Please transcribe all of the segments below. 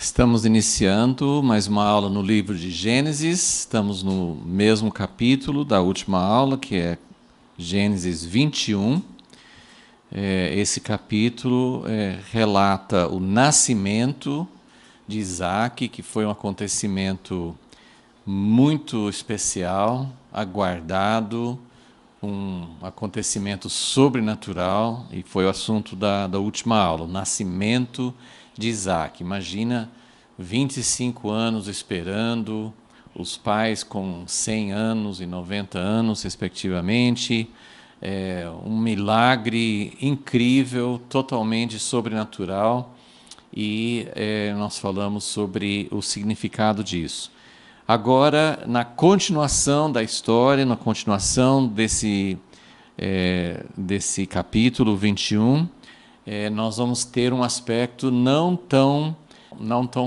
Estamos iniciando mais uma aula no livro de Gênesis. Estamos no mesmo capítulo da última aula, que é Gênesis 21. Esse capítulo relata o nascimento de Isaac, que foi um acontecimento muito especial, aguardado, um acontecimento sobrenatural, e foi o assunto da última aula, o nascimento de Isaac. Imagina 25 anos esperando, os pais com 100 anos e 90 anos, respectivamente, um milagre incrível, totalmente sobrenatural, e nós falamos sobre o significado disso. Agora, na continuação da história, na continuação desse capítulo 21, nós vamos ter um aspecto não tão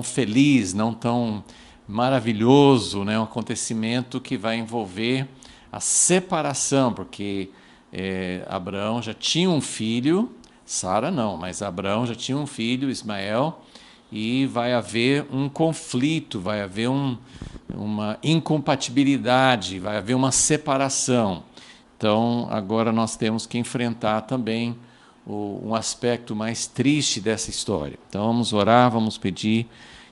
feliz, não tão maravilhoso, né? Um acontecimento que vai envolver a separação, porque Abraão já tinha um filho, Sara não, mas Abraão já tinha um filho, Ismael, e vai haver um conflito, vai haver uma incompatibilidade, vai haver uma separação. Então, agora nós temos que enfrentar também um aspecto mais triste dessa história. Então, vamos orar, vamos pedir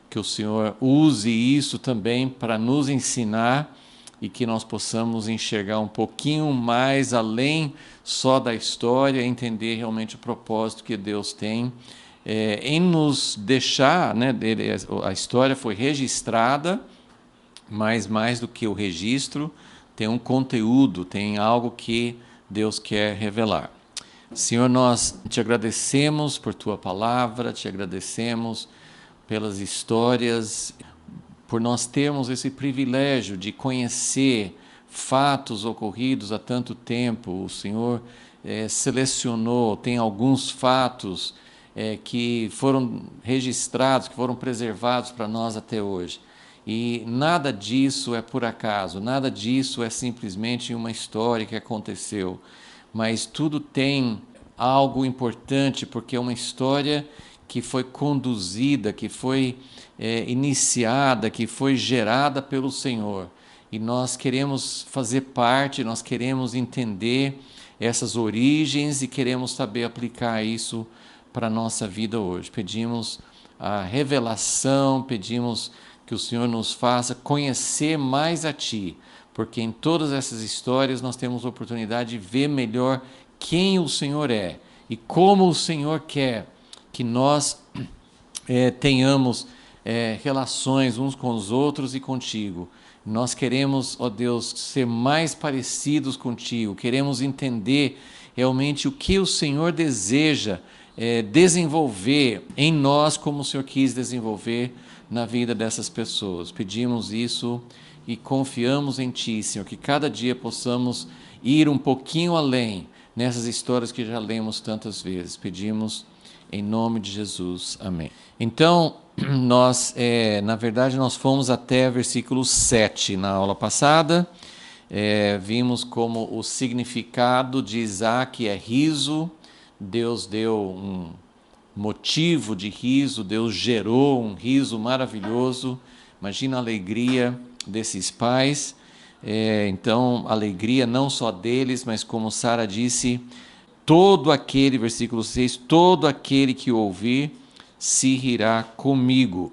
que o Senhor use isso também para nos ensinar e que nós possamos enxergar um pouquinho mais além só da história, entender realmente o propósito que Deus tem em nos deixar, né? A história foi registrada, mas mais do que o registro, tem um conteúdo, tem algo que Deus quer revelar. Senhor, nós te agradecemos por tua palavra, te agradecemos pelas histórias, por nós termos esse privilégio de conhecer fatos ocorridos há tanto tempo. O Senhor selecionou, tem alguns fatos que foram registrados, que foram preservados para nós até hoje. E nada disso é por acaso, nada disso é simplesmente uma história que aconteceu, mas tudo tem algo importante, porque é uma história que foi conduzida, que foi iniciada, que foi gerada pelo Senhor. E nós queremos fazer parte, nós queremos entender essas origens e queremos saber aplicar isso para a nossa vida hoje. Pedimos a revelação, pedimos que o Senhor nos faça conhecer mais a Ti, porque em todas essas histórias nós temos a oportunidade de ver melhor quem o Senhor é e como o Senhor quer que nós tenhamos relações uns com os outros e contigo. Nós queremos, ó Deus, ser mais parecidos contigo, queremos entender realmente o que o Senhor deseja desenvolver em nós, como o Senhor quis desenvolver na vida dessas pessoas. Pedimos isso e confiamos em Ti, Senhor, que cada dia possamos ir um pouquinho além nessas histórias que já lemos tantas vezes. Pedimos em nome de Jesus. Amém. Então, na verdade, nós fomos até versículo 7 na aula passada. Vimos como o significado de Isaac é riso. Deus deu um motivo de riso, Deus gerou um riso maravilhoso. Imagina a alegria desses pais. Então, alegria não só deles, mas como Sara disse, todo aquele, versículo 6, todo aquele que ouvir se rirá comigo.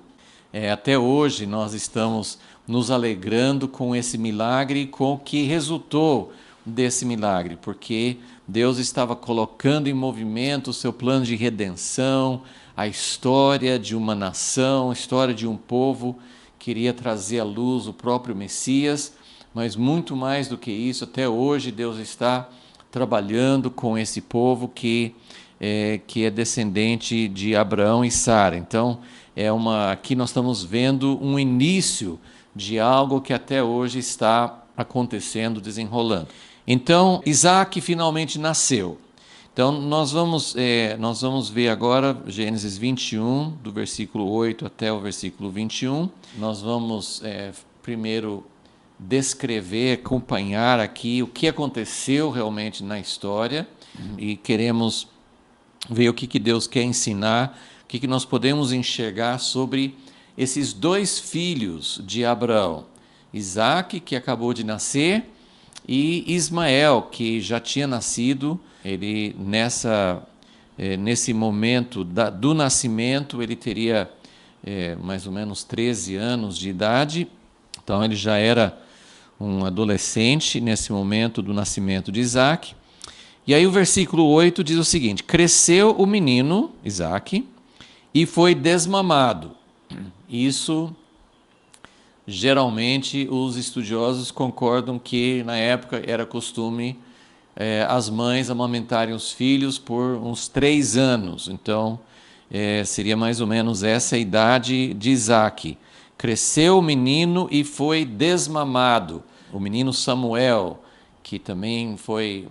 Até hoje nós estamos nos alegrando com esse milagre, com o que resultou desse milagre, porque Deus estava colocando em movimento o seu plano de redenção, a história de uma nação, a história de um povo, queria trazer à luz o próprio Messias, mas muito mais do que isso, até hoje Deus está trabalhando com esse povo que é descendente de Abraão e Sara. Então, aqui nós estamos vendo um início de algo que até hoje está acontecendo, desenrolando. Então, Isaac finalmente nasceu. Então, nós vamos ver agora Gênesis 21, do versículo 8 até o versículo 21. Nós vamos primeiro descrever, acompanhar aqui o que aconteceu realmente na história e queremos ver o que Deus quer ensinar, o que nós podemos enxergar sobre esses dois filhos de Abraão, Isaque, que acabou de nascer, e Ismael, que já tinha nascido. Ele nesse momento do nascimento, ele teria mais ou menos 13 anos de idade, então ele já era um adolescente nesse momento do nascimento de Isaque. E aí o versículo 8 diz o seguinte: cresceu o menino, Isaque, e foi desmamado. Isso, geralmente, os estudiosos concordam que na época era costume as mães amamentarem os filhos por uns 3 anos. Então, seria mais ou menos essa a idade de Isaque. Cresceu o menino e foi desmamado. O menino Samuel, que também foi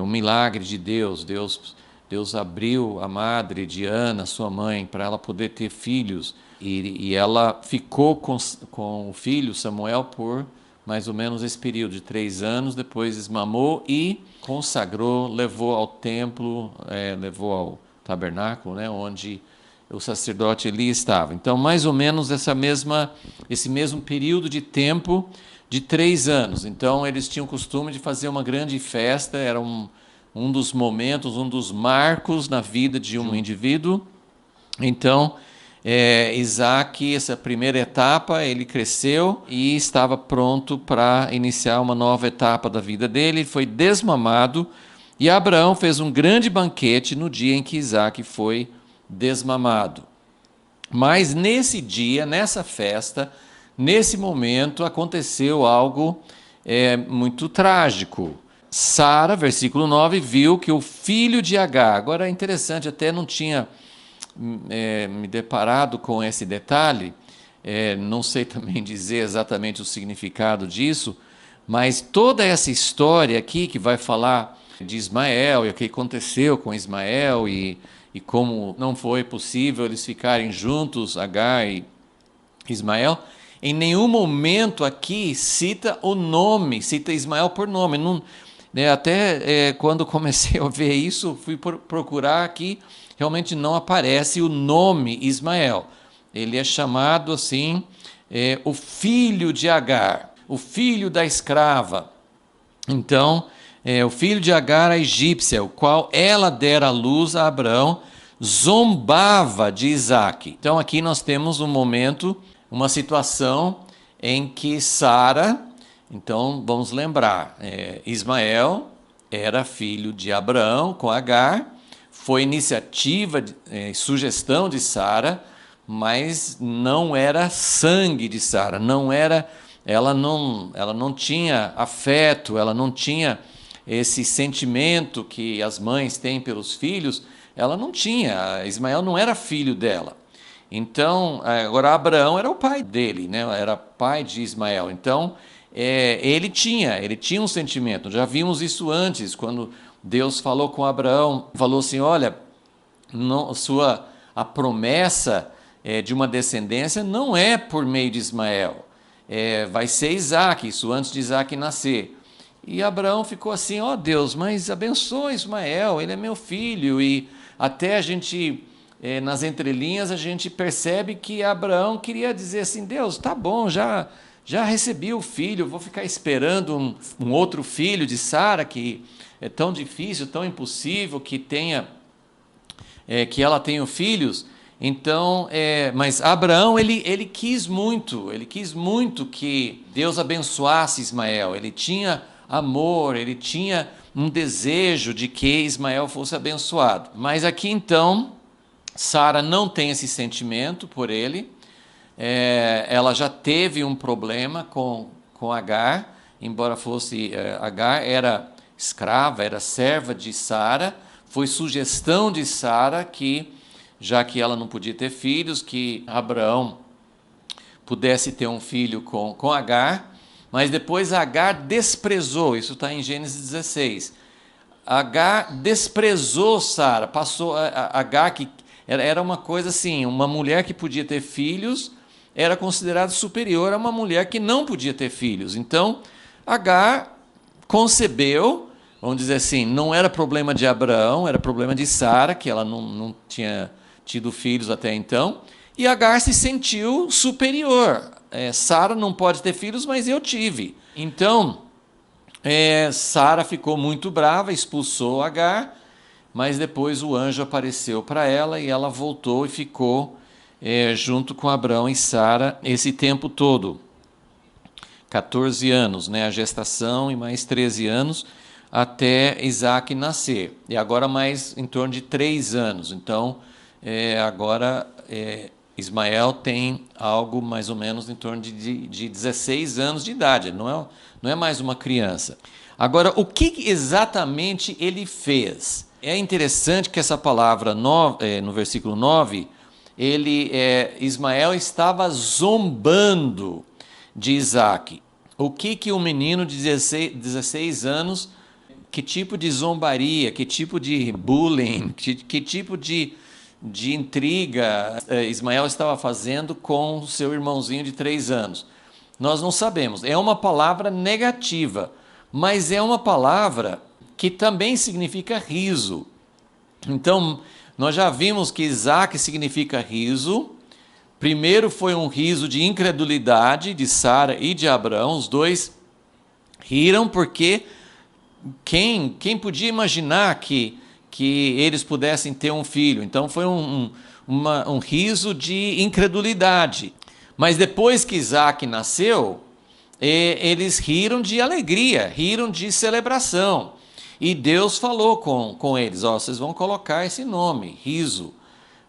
um milagre de Deus. Deus abriu a madre de Ana, sua mãe, para ela poder ter filhos. E ela ficou com o filho Samuel por mais ou menos esse período de 3 anos. Depois desmamou e consagrou, levou ao templo, levou ao tabernáculo, né, onde o sacerdote ali estava. Então, mais ou menos esse mesmo período de tempo de 3 anos. Então, eles tinham o costume de fazer uma grande festa, era um dos momentos, um dos marcos na vida de um indivíduo. Então, Isaque, essa primeira etapa, ele cresceu e estava pronto para iniciar uma nova etapa da vida dele. Ele foi desmamado e Abraão fez um grande banquete no dia em que Isaque foi desmamado. Mas nesse dia, nessa festa, nesse momento, aconteceu algo muito trágico. Sara, versículo 9, viu que o filho de Agar, agora é interessante, até não tinha me deparado com esse detalhe, não sei também dizer exatamente o significado disso, mas toda essa história aqui que vai falar de Ismael e o que aconteceu com Ismael e como não foi possível eles ficarem juntos, Agar e Ismael, em nenhum momento aqui cita Ismael por nome. Não, até quando comecei a ver isso, fui procurar aqui, realmente não aparece o nome Ismael. Ele é chamado assim, o filho de Agar, o filho da escrava. Então, o filho de Agar, a egípcia, o qual ela dera à luz a Abraão, zombava de Isaque. Então, aqui nós temos um momento, uma situação em que Sara, então vamos lembrar, Ismael era filho de Abraão com Agar, foi iniciativa, sugestão de Sara, mas não era sangue de Sara, ela não tinha afeto, ela não tinha esse sentimento que as mães têm pelos filhos, ela não tinha, Ismael não era filho dela. Então, agora Abraão era o pai dele, né? Era pai de Ismael. Então, ele tinha um sentimento. Já vimos isso antes, quando Deus falou com Abraão, falou assim: olha, a promessa de uma descendência não é por meio de Ismael, vai ser Isaque, isso antes de Isaque nascer. E Abraão ficou assim: ó Deus, mas abençoa Ismael, ele é meu filho. E até a gente, nas entrelinhas, a gente percebe que Abraão queria dizer assim: Deus, tá bom, já recebi o filho, vou ficar esperando um outro filho de Sara, que é tão difícil, tão impossível que ela tenha filhos. Então, mas Abraão, ele quis muito que Deus abençoasse Ismael. Ele tinha amor, ele tinha um desejo de que Ismael fosse abençoado. Mas aqui então, Sara não tem esse sentimento por ele. Ela já teve um problema com Agar, embora fosse Agar era escrava, era serva de Sara. Foi sugestão de Sara que, já que ela não podia ter filhos, que Abraão pudesse ter um filho com Agar, mas depois Agar desprezou, isso está em Gênesis 16. Agar desprezou Sara, passou Agar, que era uma coisa assim, uma mulher que podia ter filhos era considerada superior a uma mulher que não podia ter filhos. Então, Agar concebeu, vamos dizer assim, não era problema de Abraão, era problema de Sara, que ela não tinha tido filhos até então, E Agar se sentiu superior. Sara não pode ter filhos, mas eu tive. Então, Sara ficou muito brava, expulsou Agar, mas depois o anjo apareceu para ela e ela voltou e ficou junto com Abrão e Sara esse tempo todo. 14 anos, né, a gestação, e mais 13 anos até Isaac nascer. E agora mais em torno de 3 anos. Então, agora Ismael tem algo mais ou menos em torno de 16 anos de idade. Não é mais uma criança. Agora, o que exatamente ele fez? É interessante que essa palavra no versículo 9, Ismael estava zombando de Isaac. O que um menino de 16 anos, que tipo de zombaria, que tipo de bullying, que tipo de intriga Ismael estava fazendo com seu irmãozinho de 3 anos? Nós não sabemos. É uma palavra negativa, mas é uma palavra que também significa riso. Então, nós já vimos que Isaac significa riso. Primeiro foi um riso de incredulidade de Sara e de Abrão. Os dois riram porque quem podia imaginar que eles pudessem ter um filho? Então foi um riso de incredulidade. Mas depois que Isaac nasceu, eles riram de alegria, riram de celebração. E Deus falou com eles, vocês vão colocar esse nome, riso,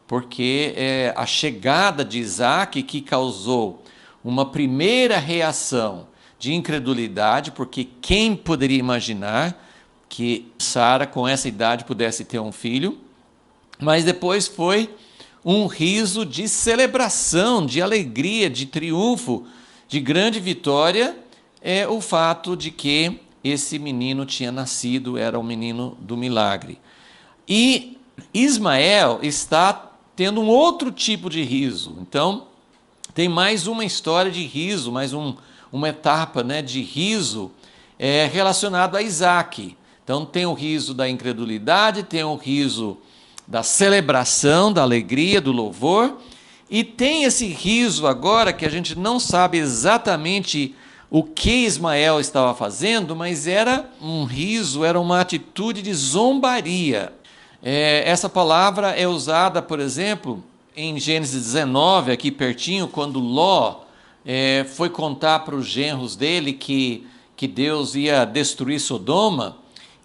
porque é a chegada de Isaac que causou uma primeira reação de incredulidade, porque quem poderia imaginar que Sara, com essa idade, pudesse ter um filho? Mas depois foi um riso de celebração, de alegria, de triunfo, de grande vitória, o fato de que esse menino tinha nascido, era o menino do milagre. E Ismael está tendo um outro tipo de riso. Então, tem mais uma história de riso, mais uma etapa, né, de riso relacionado a Isaac. Então, tem o riso da incredulidade, tem o riso da celebração, da alegria, do louvor, e tem esse riso agora que a gente não sabe exatamente o que Ismael estava fazendo, mas era um riso, era uma atitude de zombaria. Essa palavra é usada, por exemplo, em Gênesis 19, aqui pertinho, quando Ló foi contar para os genros dele que Deus ia destruir Sodoma,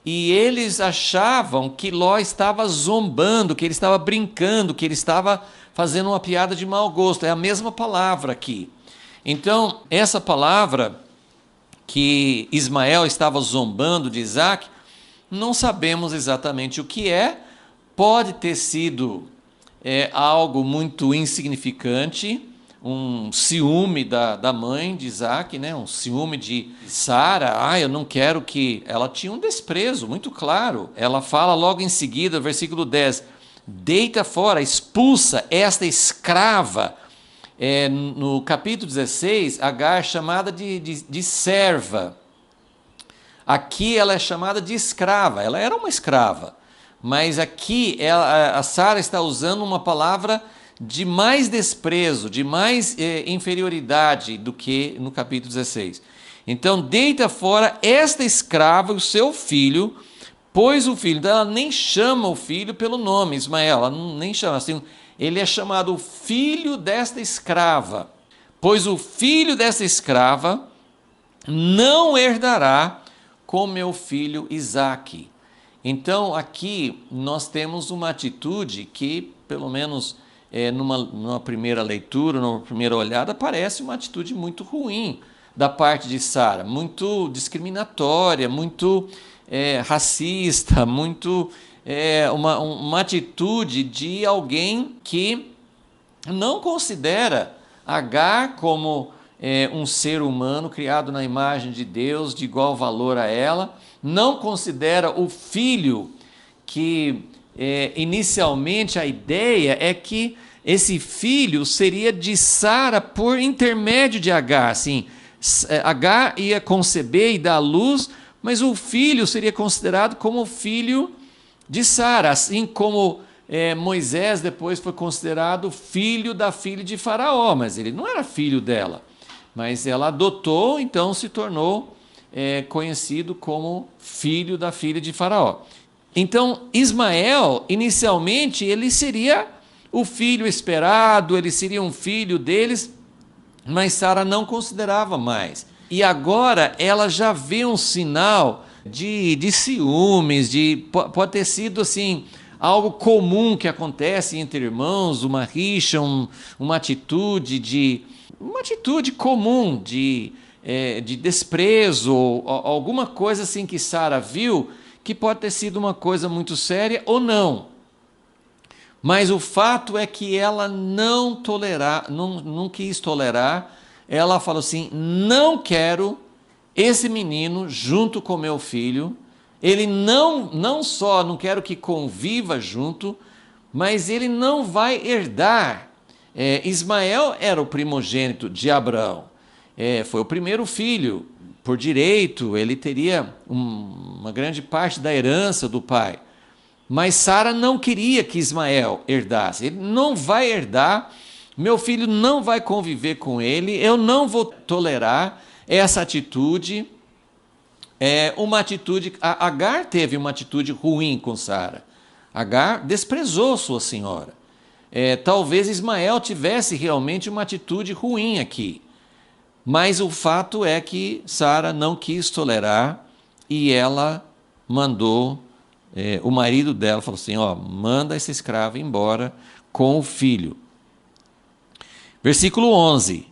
e eles achavam que Ló estava zombando, que ele estava brincando, que ele estava fazendo uma piada de mau gosto. É a mesma palavra aqui. Então, essa palavra que Ismael estava zombando de Isaac, não sabemos exatamente o que é. Pode ter sido algo muito insignificante, um ciúme da mãe de Isaac, né? Um ciúme de Sara. Eu não quero que... Ela tinha um desprezo muito claro. Ela fala logo em seguida, versículo 10, deita fora, expulsa esta escrava. No capítulo 16, Agar é chamada de serva. Aqui ela é chamada de escrava. Ela era uma escrava. Mas aqui a Sara está usando uma palavra de mais desprezo, de mais inferioridade do que no capítulo 16. Então, deita fora esta escrava e o seu filho, pois o filho dela nem chama o filho pelo nome, Ismael, ela nem chama assim, ele é chamado filho desta escrava, pois o filho desta escrava não herdará com meu filho Isaque. Então, aqui nós temos uma atitude que, pelo menos numa primeira leitura, numa primeira olhada, parece uma atitude muito ruim da parte de Sara, muito discriminatória, muito racista, muito uma atitude de alguém que não considera Agar como um ser humano criado na imagem de Deus, de igual valor a ela, não considera o filho que inicialmente a ideia é que esse filho seria de Sara por intermédio de Agar. Assim, Agar ia conceber e dar à luz, mas o filho seria considerado como filho de Sara, assim como Moisés depois foi considerado filho da filha de Faraó, mas ele não era filho dela. Mas ela adotou, então se tornou conhecido como filho da filha de Faraó. Então, Ismael, inicialmente, ele seria o filho esperado, ele seria um filho deles, mas Sara não considerava mais. E agora ela já vê um sinal de ciúmes, pode ter sido assim, algo comum que acontece entre irmãos, uma rixa, uma atitude comum de desprezo, ou alguma coisa assim que Sara viu, que pode ter sido uma coisa muito séria ou não. Mas o fato é que ela não quis tolerar. Ela falou assim: não quero esse menino junto com meu filho. Ele não só não quero que conviva junto, mas ele não vai herdar. Ismael era o primogênito de Abraão. Foi o primeiro filho. Por direito, ele teria uma grande parte da herança do pai. Mas Sara não queria que Ismael herdasse. Ele não vai herdar, meu filho não vai conviver com ele, eu não vou tolerar essa atitude. Agar teve uma atitude ruim com Sara. Agar desprezou sua senhora. Talvez Ismael tivesse realmente uma atitude ruim aqui. Mas o fato é que Sara não quis tolerar e ela mandou, o marido dela falou assim: manda essa escrava embora com o filho. Versículo 11.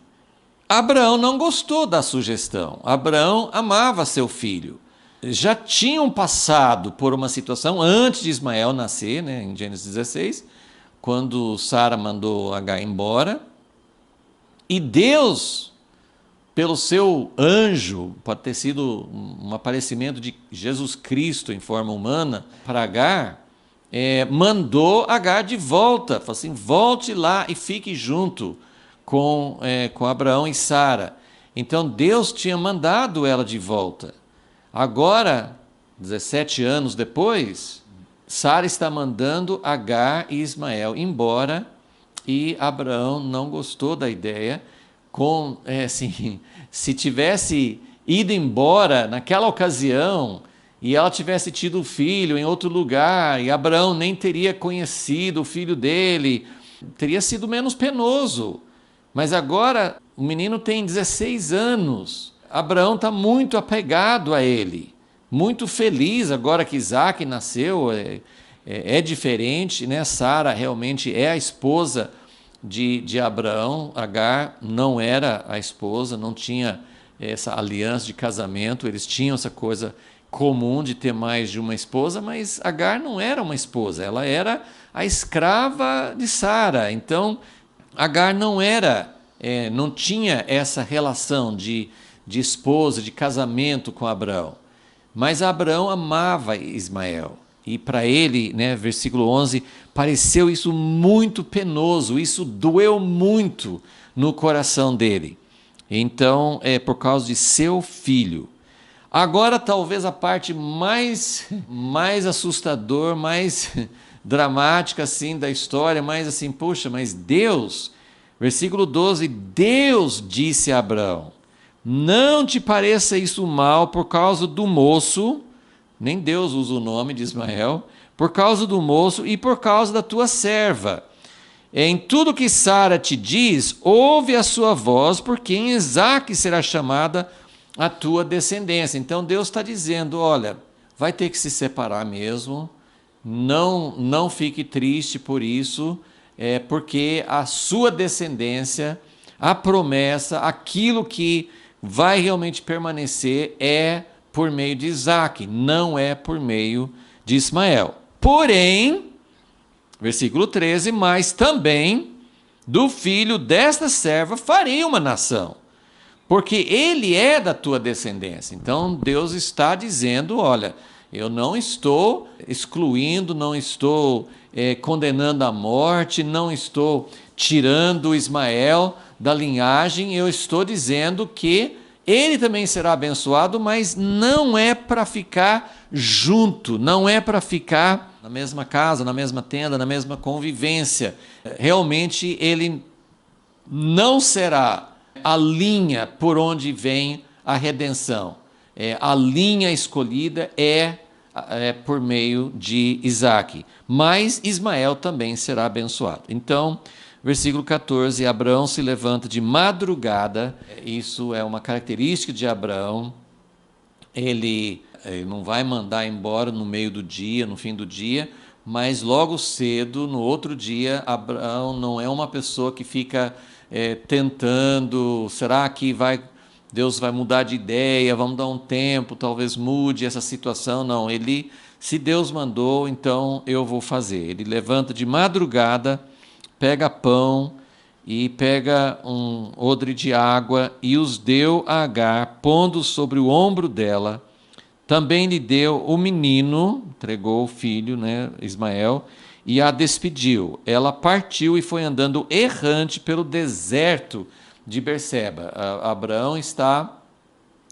Abraão não gostou da sugestão. Abraão amava seu filho. Já tinham passado por uma situação antes de Ismael nascer, em Gênesis 16, quando Sara mandou Agar embora. E Deus, pelo seu anjo, pode ter sido um aparecimento de Jesus Cristo em forma humana para Agar, mandou Agar de volta. Falou assim: volte lá e fique junto com Abraão e Sara. Então Deus tinha mandado ela de volta. Agora, 17 anos depois, Sara está mandando Agar e Ismael embora, e Abraão não gostou da ideia. Se tivesse ido embora naquela ocasião e ela tivesse tido filho em outro lugar e Abraão nem teria conhecido o filho dele, teria sido menos penoso. Mas agora o menino tem 16 anos, Abraão está muito apegado a ele, muito feliz agora que Isaac nasceu. É diferente, Sara realmente é a esposa de Abraão. Agar não era a esposa, não tinha essa aliança de casamento. Eles tinham essa coisa comum de ter mais de uma esposa, mas Agar não era uma esposa, ela era a escrava de Sara. Então Agar não tinha essa relação de esposa, de casamento com Abraão. Mas Abraão amava Ismael. E para ele, versículo 11, pareceu isso muito penoso, isso doeu muito no coração dele. Então, por causa de seu filho. Agora, talvez a parte mais assustadora, mais dramática assim, da história, mais assim, poxa, mas Deus, versículo 12, Deus disse a Abraão: não te pareça isso mal por causa do moço. Nem Deus usa o nome de Ismael. Por causa do moço e por causa da tua serva. Em tudo que Sara te diz, ouve a sua voz, porque em Isaque será chamada a tua descendência. Então Deus está dizendo: olha, vai ter que se separar mesmo. Não fique triste por isso, porque a sua descendência, a promessa, aquilo que vai realmente permanecer por meio de Isaque, não é por meio de Ismael. Porém, versículo 13, mas também do filho desta serva farei uma nação, porque ele é da tua descendência. Então Deus está dizendo: olha, eu não estou excluindo, não estou condenando à morte, não estou tirando Ismael da linhagem, eu estou dizendo que ele também será abençoado, mas não é para ficar junto, não é para ficar na mesma casa, na mesma tenda, na mesma convivência. Realmente ele não será a linha por onde vem a redenção. A linha escolhida é por meio de Isaque. Mas Ismael também será abençoado. Então, versículo 14, Abraão se levanta de madrugada. Isso é uma característica de Abraão. Ele não vai mandar embora no meio do dia, no fim do dia, mas logo cedo, no outro dia, Abraão não é uma pessoa que fica tentando, será que Deus vai mudar de ideia, vamos dar um tempo, talvez mude essa situação. Não, se Deus mandou, então eu vou fazer. Ele levanta de madrugada, pega pão e pega um odre de água e os deu a Agar, pondo sobre o ombro dela. Também lhe deu o menino, entregou o filho, Ismael, e a despediu. Ela partiu e foi andando errante pelo deserto de Berseba. Abraão está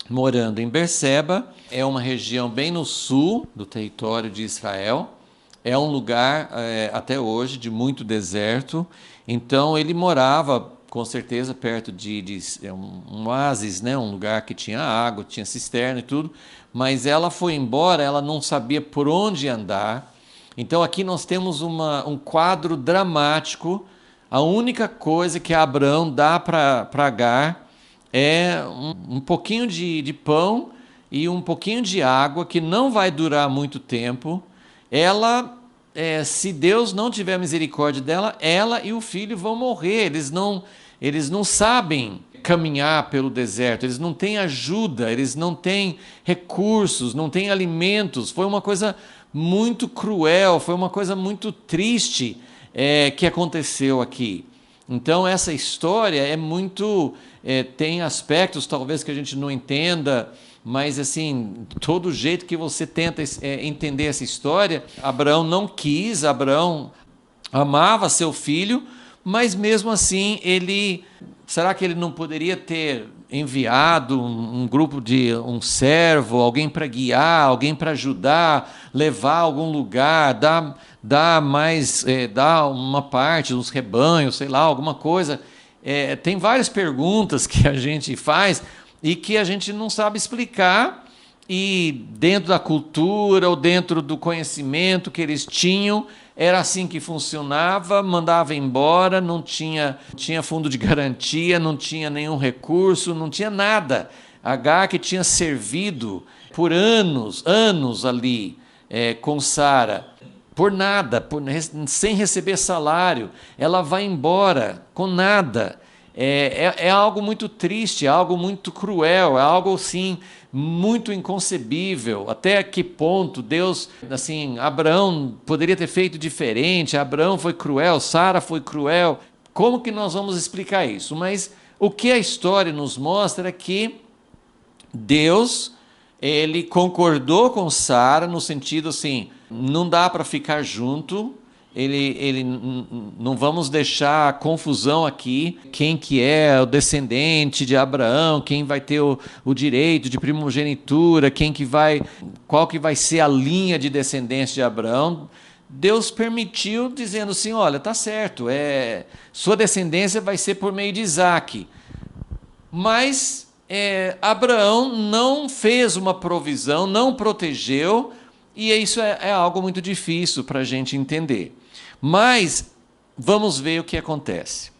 morando em Berseba, é uma região bem no sul do território de Israel, é um lugar até hoje de muito deserto, então ele morava com certeza perto de um oásis, um lugar que tinha água, tinha cisterna e tudo, mas ela foi embora, ela não sabia por onde andar. Então aqui nós temos um quadro dramático. A única coisa que Abraão dá para Agar é um pouquinho de pão e um pouquinho de água, que não vai durar muito tempo. Ela, se Deus não tiver misericórdia dela, ela e o filho vão morrer. Eles não sabem caminhar pelo deserto, eles não têm ajuda, eles não têm recursos, não têm alimentos. Foi uma coisa muito cruel, foi uma coisa muito triste que aconteceu aqui. Então essa história tem aspectos talvez que a gente não entenda, mas assim, todo jeito que você tenta entender essa história, Abraão não quis, Abraão amava seu filho, mas mesmo assim será que ele não poderia ter enviado um grupo um servo, alguém para guiar, alguém para ajudar, levar a algum lugar, dar uma parte dos rebanhos, sei lá, alguma coisa? Tem várias perguntas que a gente faz e que a gente não sabe explicar, e dentro da cultura ou dentro do conhecimento que eles tinham, era assim que funcionava, mandava embora, não tinha fundo de garantia, não tinha nenhum recurso, não tinha nada. Agar, que tinha servido por anos ali com Sara, por nada, sem receber salário, ela vai embora com nada. É algo muito triste, é algo muito cruel, é algo assim muito inconcebível. Até que ponto Deus, assim, Abraão poderia ter feito diferente? Abraão foi cruel, Sara foi cruel. Como que nós vamos explicar isso? Mas o que a história nos mostra é que Deus, ele concordou com Sara no sentido assim, não dá para ficar junto. Não vamos deixar confusão aqui, quem que é o descendente de Abraão, quem vai ter o direito de primogenitura, qual que vai ser a linha de descendência de Abraão. Deus permitiu, dizendo assim, olha, tá certo, sua descendência vai ser por meio de Isaque. Mas Abraão não fez uma provisão, não protegeu, e isso é algo muito difícil para a gente entender. Mas vamos ver o que acontece.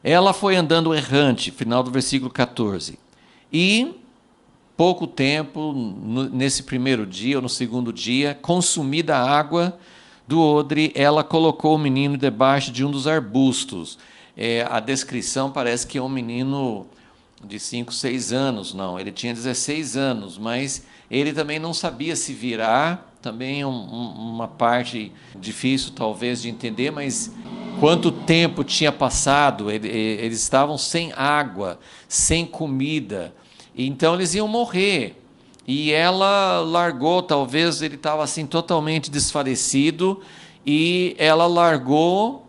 Ela foi andando errante, final do versículo 14. E pouco tempo, nesse primeiro dia ou no segundo dia, consumida a água do odre, ela colocou o menino debaixo de um dos arbustos. A descrição parece que é um menino de 5, 6 anos. Não, ele tinha 16 anos, mas ele também não sabia se virar. Também uma parte difícil talvez de entender, mas quanto tempo tinha passado, eles estavam sem água, sem comida, então eles iam morrer. E ela largou, talvez ele estava assim totalmente desfalecido, e ela largou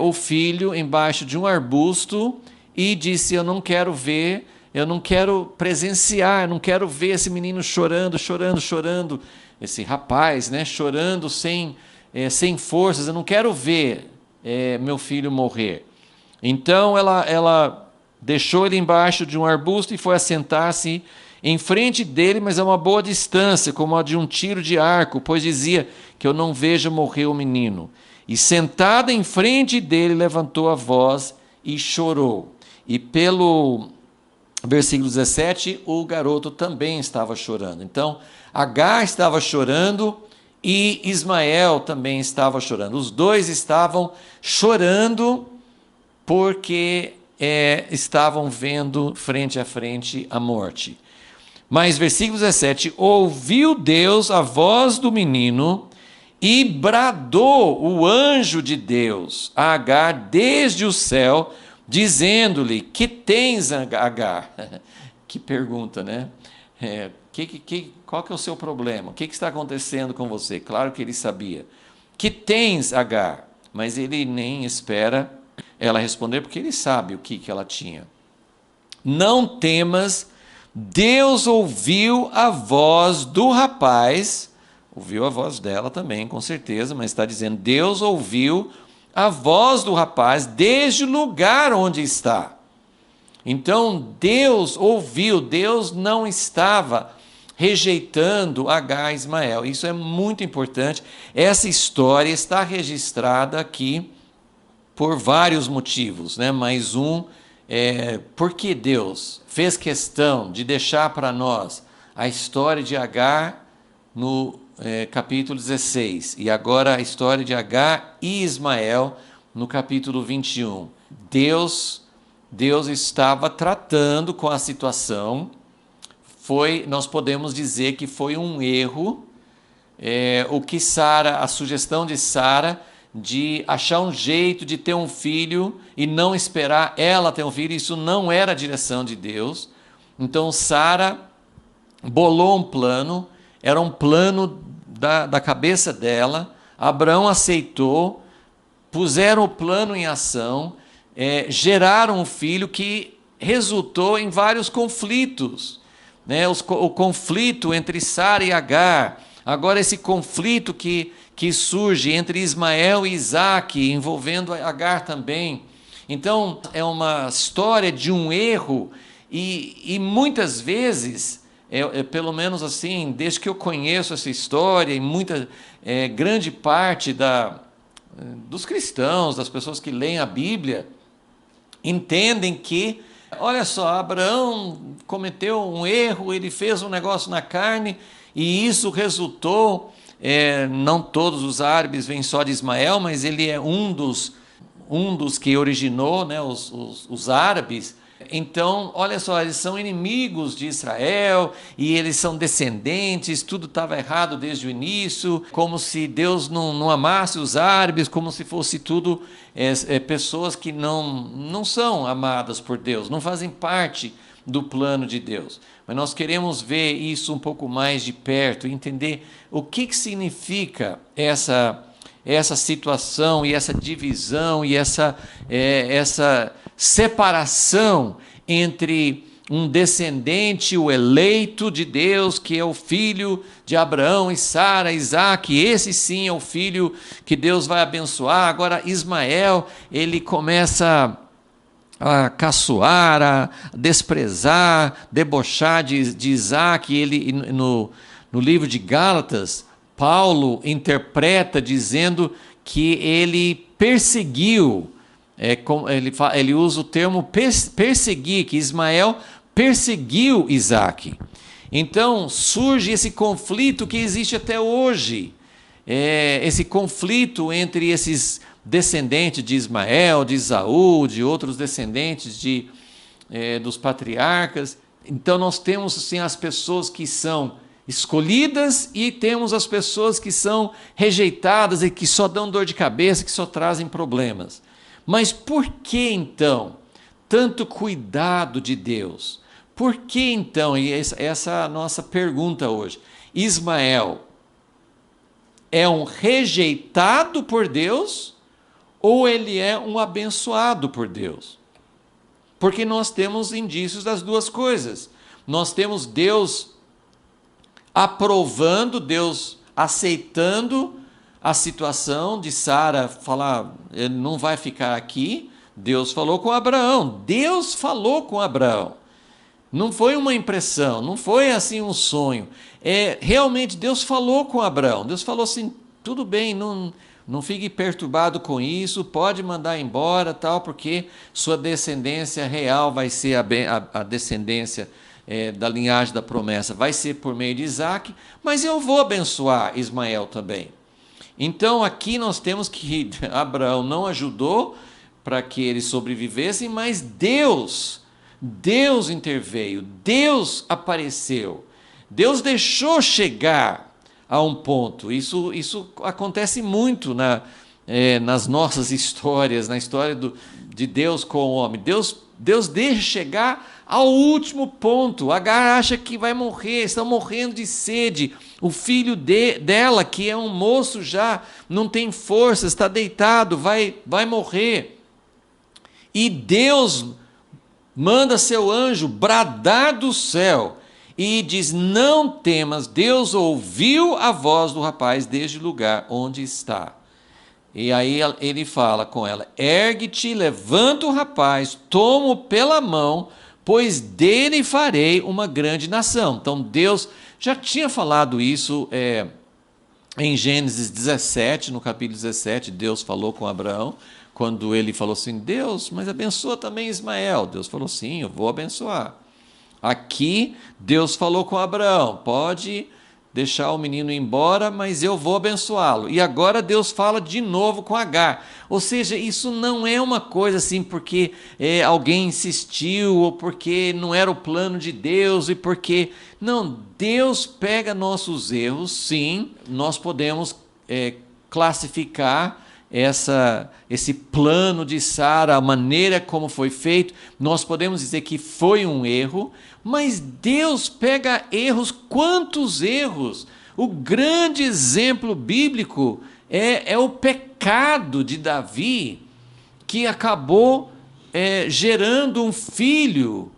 o filho embaixo de um arbusto e disse, eu não quero ver, eu não quero presenciar, eu não quero ver esse menino chorando, chorando, chorando. esse rapaz, né, chorando sem forças. Eu não quero ver meu filho morrer. Então ela deixou ele embaixo de um arbusto e foi assentar-se em frente dele, mas a uma boa distância, como a de um tiro de arco, pois dizia que eu não vejo morrer o menino. E sentada em frente dele, levantou a voz e chorou. E pelo versículo 17, o garoto também estava chorando. Então, Agar estava chorando e Ismael também estava chorando. Os dois estavam chorando porque estavam vendo frente a frente a morte. Mas, versículo 17, ouviu Deus a voz do menino e bradou o anjo de Deus a Agar desde o céu, dizendo-lhe: que tens, Agar? Que pergunta, né? Qual que é o seu problema? O que está acontecendo com você? Claro que ele sabia. Que tens, Agar? Mas ele nem espera ela responder, porque ele sabe o que ela tinha. Não temas, Deus ouviu a voz do rapaz, ouviu a voz dela também, com certeza, mas está dizendo, Deus ouviu a voz do rapaz desde o lugar onde está. Então, Deus ouviu, Deus não estava rejeitando Agar e Ismael. Isso é muito importante. Essa história está registrada aqui por vários motivos, né? Mas porque Deus fez questão de deixar para nós a história de Agar no capítulo 16 e agora a história de Agar e Ismael no capítulo 21. Deus estava tratando com a situação. Nós podemos dizer que foi um erro, a sugestão de Sara de achar um jeito de ter um filho e não esperar ela ter um filho. Isso não era a direção de Deus. Então Sara bolou um plano, era um plano da cabeça dela. Abraão aceitou, puseram o plano em ação, geraram um filho que resultou em vários conflitos, né? O conflito entre Sara e Agar, agora esse conflito que surge entre Ismael e Isaque, envolvendo Agar também. Então, é uma história de um erro e muitas vezes, pelo menos assim, desde que eu conheço essa história, e grande parte dos cristãos, das pessoas que leem a Bíblia, entendem que, olha só, Abraão cometeu um erro, ele fez um negócio na carne e isso resultou... não todos os árabes vêm só de Ismael, mas ele é um dos que originou, né, os árabes. Então, olha só, eles são inimigos de Israel e eles são descendentes, tudo estava errado desde o início, como se Deus não amasse os árabes, como se fosse tudo pessoas que não são amadas por Deus, não fazem parte do plano de Deus. Mas nós queremos ver isso um pouco mais de perto, entender o que significa essa situação e essa divisão e essa separação entre um descendente, o eleito de Deus, que é o filho de Abraão e Sara, Isaque, esse sim é o filho que Deus vai abençoar. Agora Ismael, ele começa a caçoar, a desprezar, debochar de Isaque. Ele, no livro de Gálatas, Paulo interpreta dizendo que ele perseguiu, ele usa o termo perseguir, que Ismael perseguiu Isaque. Então surge esse conflito que existe até hoje, esse conflito entre esses descendentes de Ismael, de Esaú, de outros descendentes dos patriarcas. Então nós temos assim, as pessoas que são escolhidas e temos as pessoas que são rejeitadas e que só dão dor de cabeça, que só trazem problemas. Mas por que então tanto cuidado de Deus? Por que então, e essa é a nossa pergunta hoje, Ismael é um rejeitado por Deus ou ele é um abençoado por Deus? Porque nós temos indícios das duas coisas. Nós temos Deus aprovando, Deus aceitando a situação de Sara falar, ele não vai ficar aqui. Deus falou com Abraão. Deus falou com Abraão. Não foi uma impressão, não foi assim um sonho. Realmente Deus falou com Abraão. Deus falou assim, tudo bem, não fique perturbado com isso, pode mandar embora, tal, porque sua descendência real vai ser a descendência da linhagem da promessa, vai ser por meio de Isaac, mas eu vou abençoar Ismael também. Então aqui nós temos que Abraão não ajudou para que eles sobrevivessem, mas Deus interveio, Deus apareceu, Deus deixou chegar a um ponto. Isso acontece muito nas nossas histórias, na história de Deus com o homem. Deus deixa chegar ao último ponto. Agar acha que vai morrer, estão morrendo de sede. O filho dela, que é um moço já, não tem força, está deitado, vai morrer. E Deus manda seu anjo bradar do céu e diz, não temas. Deus ouviu a voz do rapaz desde o lugar onde está. E aí ele fala com ela, ergue-te, levanta o rapaz, toma-o pela mão, pois dele farei uma grande nação. Então Deus já tinha falado isso em Gênesis 17, no capítulo 17, Deus falou com Abraão, quando ele falou assim, Deus, mas abençoa também Ismael. Deus falou, sim, eu vou abençoar. Aqui Deus falou com Abraão, pode deixar o menino ir embora, mas eu vou abençoá-lo. E agora Deus fala de novo com Agar. Ou seja, isso não é uma coisa assim porque alguém insistiu, ou porque não era o plano de Deus, e porque... Não, Deus pega nossos erros, sim, nós podemos classificar esse plano de Sara, a maneira como foi feito, nós podemos dizer que foi um erro, mas Deus pega erros. Quantos erros? O grande exemplo bíblico é o pecado de Davi, que acabou gerando um filho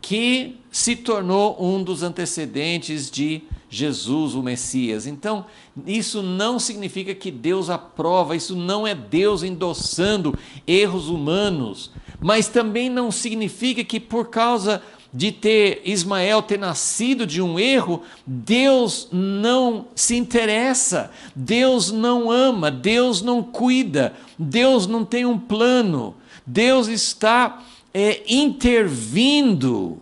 que se tornou um dos antecedentes de Jesus, o Messias. Então, isso não significa que Deus aprova, isso não é Deus endossando erros humanos, mas também não significa que por causa de Ismael ter nascido de um erro, Deus não se interessa, Deus não ama, Deus não cuida, Deus não tem um plano, Deus está intervindo.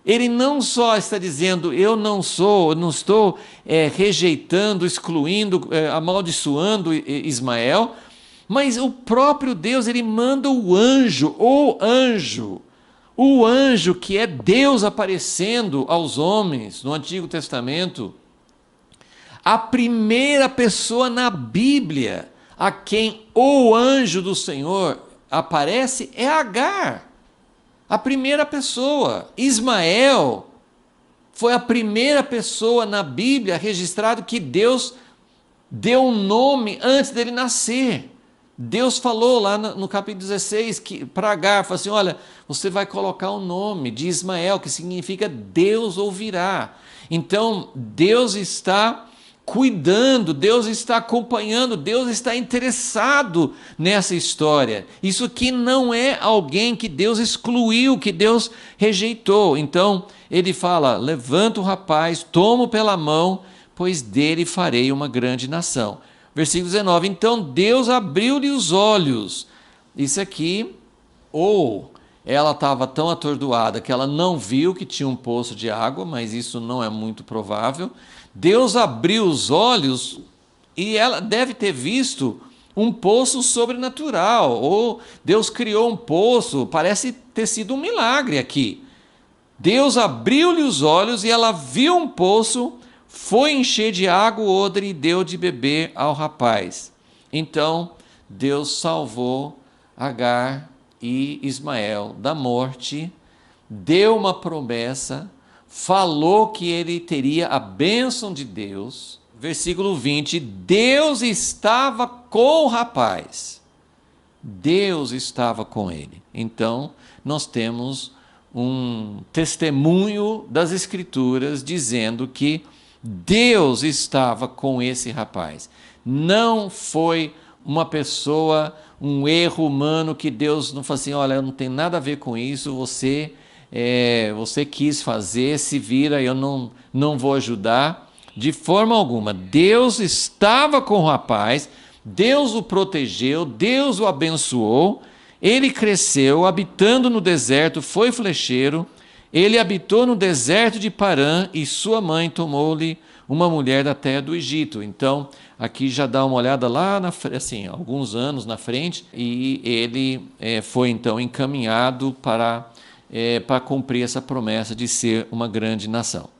Ele não só está dizendo, eu não estou rejeitando, excluindo, amaldiçoando Ismael, mas o próprio Deus, ele manda o anjo que é Deus aparecendo aos homens no Antigo Testamento. A primeira pessoa na Bíblia a quem o anjo do Senhor aparece é Agar. A primeira pessoa. Ismael foi a primeira pessoa na Bíblia registrado que Deus deu um nome antes dele nascer. Deus falou lá no capítulo 16 para Agar, falou assim, olha, você vai colocar o nome de Ismael, que significa Deus ouvirá. Então, Deus está cuidando, Deus está acompanhando, Deus está interessado nessa história. Isso aqui não é alguém que Deus excluiu, que Deus rejeitou. Então, ele fala, levanta o rapaz, toma-o pela mão, pois dele farei uma grande nação. Versículo 19, então Deus abriu-lhe os olhos. Isso aqui, ou ela estava tão atordoada que ela não viu que tinha um poço de água, mas isso não é muito provável. Deus abriu os olhos e ela deve ter visto um poço sobrenatural, ou Deus criou um poço, parece ter sido um milagre aqui. Deus abriu-lhe os olhos e ela viu um poço, foi encher de água o odre e deu de beber ao rapaz. Então Deus salvou Agar e Ismael da morte, deu uma promessa, falou que ele teria a bênção de Deus. Versículo 20, Deus estava com o rapaz. Deus estava com ele. Então, nós temos um testemunho das Escrituras dizendo que Deus estava com esse rapaz. Não foi uma pessoa, um erro humano que Deus não falou assim, olha, eu não tenho nada a ver com isso, você quis fazer, se vira, eu não vou ajudar. De forma alguma. Deus estava com o rapaz, Deus o protegeu, Deus o abençoou, ele cresceu, habitando no deserto, foi flecheiro, ele habitou no deserto de Parã e sua mãe tomou-lhe uma mulher da terra do Egito. Então, aqui já dá uma olhada lá, assim, alguns anos na frente, e ele foi então encaminhado para cumprir essa promessa de ser uma grande nação.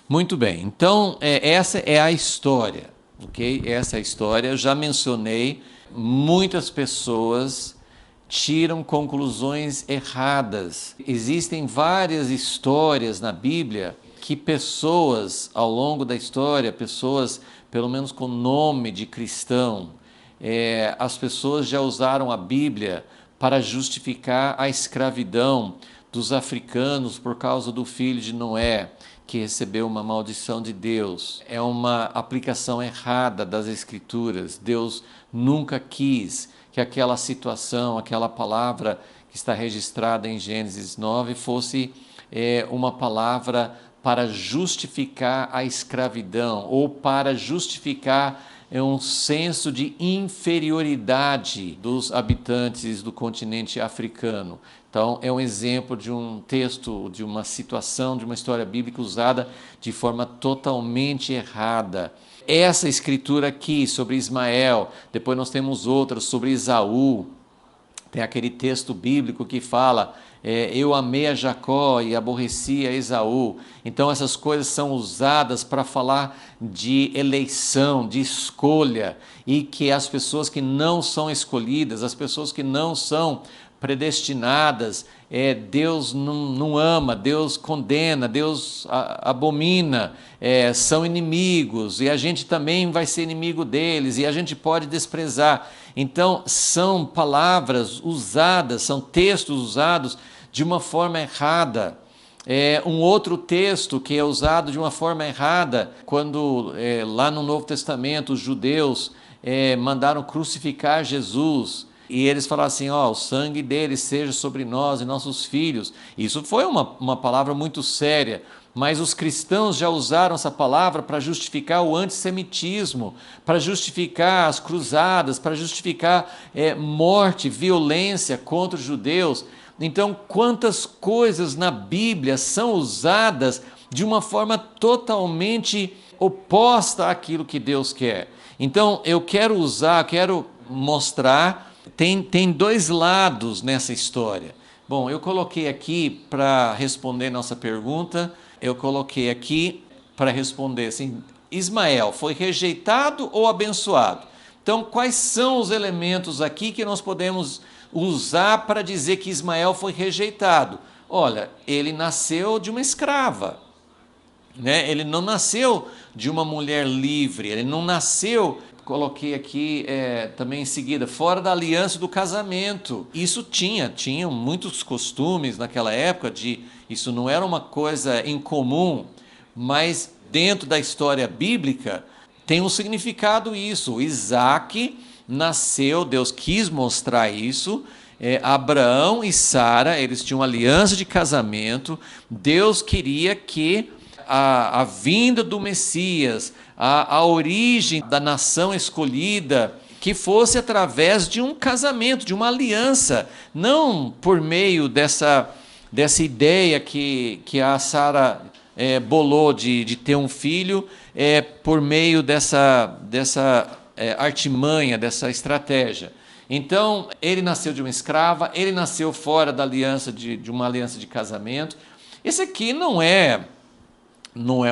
Muito bem, então essa é a história, ok? Essa é a história. Eu já mencionei, muitas pessoas tiram conclusões erradas. Existem várias histórias na Bíblia que pessoas, ao longo da história, pessoas pelo menos com nome de cristão, as pessoas já usaram a Bíblia para justificar a escravidão dos africanos por causa do filho de Noé, que recebeu uma maldição de Deus. É uma aplicação errada das Escrituras. Deus nunca quis que aquela situação, aquela palavra que está registrada em Gênesis 9 fosse uma palavra para justificar a escravidão ou para justificar um senso de inferioridade dos habitantes do continente africano. Então, é um exemplo de um texto, de uma situação, de uma história bíblica usada de forma totalmente errada. Essa escritura aqui sobre Ismael, depois nós temos outras sobre Esaú. Tem aquele texto bíblico que fala, eu amei a Jacó e aborreci a Esaú. Então essas coisas são usadas para falar de eleição, de escolha, e que as pessoas que não são escolhidas, as pessoas que não são predestinadas, Deus não ama, Deus condena, Deus abomina, são inimigos, e a gente também vai ser inimigo deles, e a gente pode desprezar. Então, são palavras usadas, são textos usados de uma forma errada. Um outro texto que é usado de uma forma errada, quando lá no Novo Testamento os judeus mandaram crucificar Jesus, e eles falaram assim, o sangue deles seja sobre nós e nossos filhos. Isso foi uma palavra muito séria, mas os cristãos já usaram essa palavra para justificar o antissemitismo, para justificar as cruzadas, para justificar morte, violência contra os judeus. Então, quantas coisas na Bíblia são usadas de uma forma totalmente oposta àquilo que Deus quer. Então, eu quero mostrar, tem dois lados nessa história. Bom, eu coloquei aqui para responder nossa pergunta, eu coloquei aqui para responder assim, Ismael foi rejeitado ou abençoado? Então, quais são os elementos aqui que nós podemos usar para dizer que Ismael foi rejeitado? Olha, ele nasceu de uma escrava, né? Ele não nasceu de uma mulher livre, ele não nasceu, coloquei aqui também em seguida, fora da aliança do casamento. Isso tinham muitos costumes naquela época, isso não era uma coisa incomum, mas dentro da história bíblica tem um significado isso. Isaac nasceu, Deus quis mostrar isso, Abraão e Sara, eles tinham uma aliança de casamento, Deus queria que a vinda do Messias, a origem da nação escolhida, que fosse através de um casamento, de uma aliança, não por meio dessa ideia que a Sara bolou de ter um filho, por meio dessa artimanha, dessa estratégia. Então, ele nasceu de uma escrava, ele nasceu fora da aliança de uma aliança de casamento. Esse aqui não é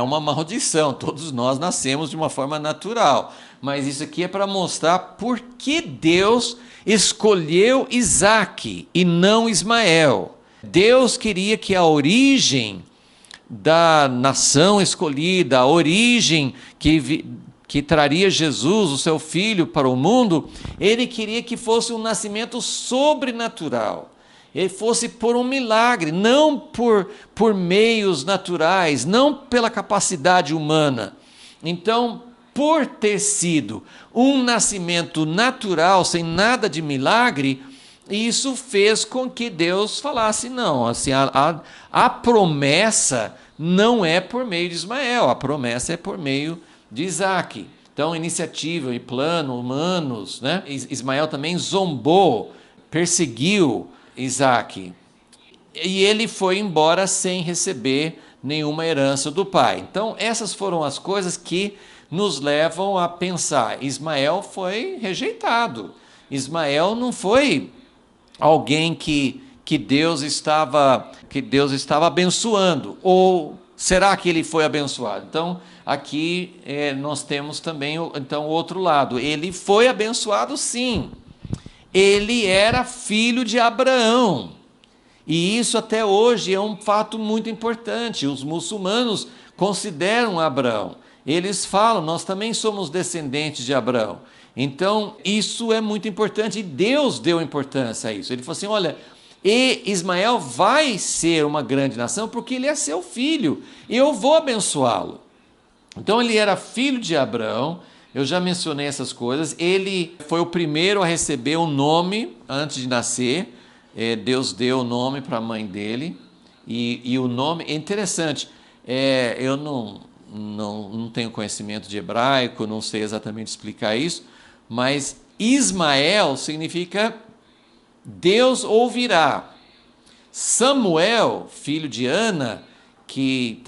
uma maldição, todos nós nascemos de uma forma natural, mas isso aqui é para mostrar por que Deus escolheu Isaac e não Ismael. Deus queria que a origem da nação escolhida, a origem que traria Jesus, o seu filho, para o mundo, ele queria que fosse um nascimento sobrenatural. Ele fosse por um milagre, não por meios naturais, não pela capacidade humana. Então, por ter sido um nascimento natural, sem nada de milagre, isso fez com que Deus falasse, não, assim, a promessa não é por meio de Ismael, a promessa é por meio de Isaque. Então, iniciativa e plano humanos, né? Ismael também zombou, perseguiu Isaque. E ele foi embora sem receber nenhuma herança do pai. Então, essas foram as coisas que nos levam a pensar: Ismael foi rejeitado. Ismael não foi alguém que Deus estava abençoando. Ou será que ele foi abençoado? Então, aqui nós temos também então, o outro lado. Ele foi abençoado, sim. Ele era filho de Abraão. E isso até hoje é um fato muito importante. Os muçulmanos consideram Abraão. Eles falam, nós também somos descendentes de Abraão. Então, isso é muito importante e Deus deu importância a isso. Ele falou assim, olha, Ismael vai ser uma grande nação porque ele é seu filho. E eu vou abençoá-lo. Então, ele era filho de Abraão. Eu já mencionei essas coisas. Ele foi o primeiro a receber um nome antes de nascer. Deus deu o nome para a mãe dele, e o nome é interessante. Eu não tenho conhecimento de hebraico, não sei exatamente explicar isso, mas Ismael significa Deus ouvirá. Samuel, filho de Ana, que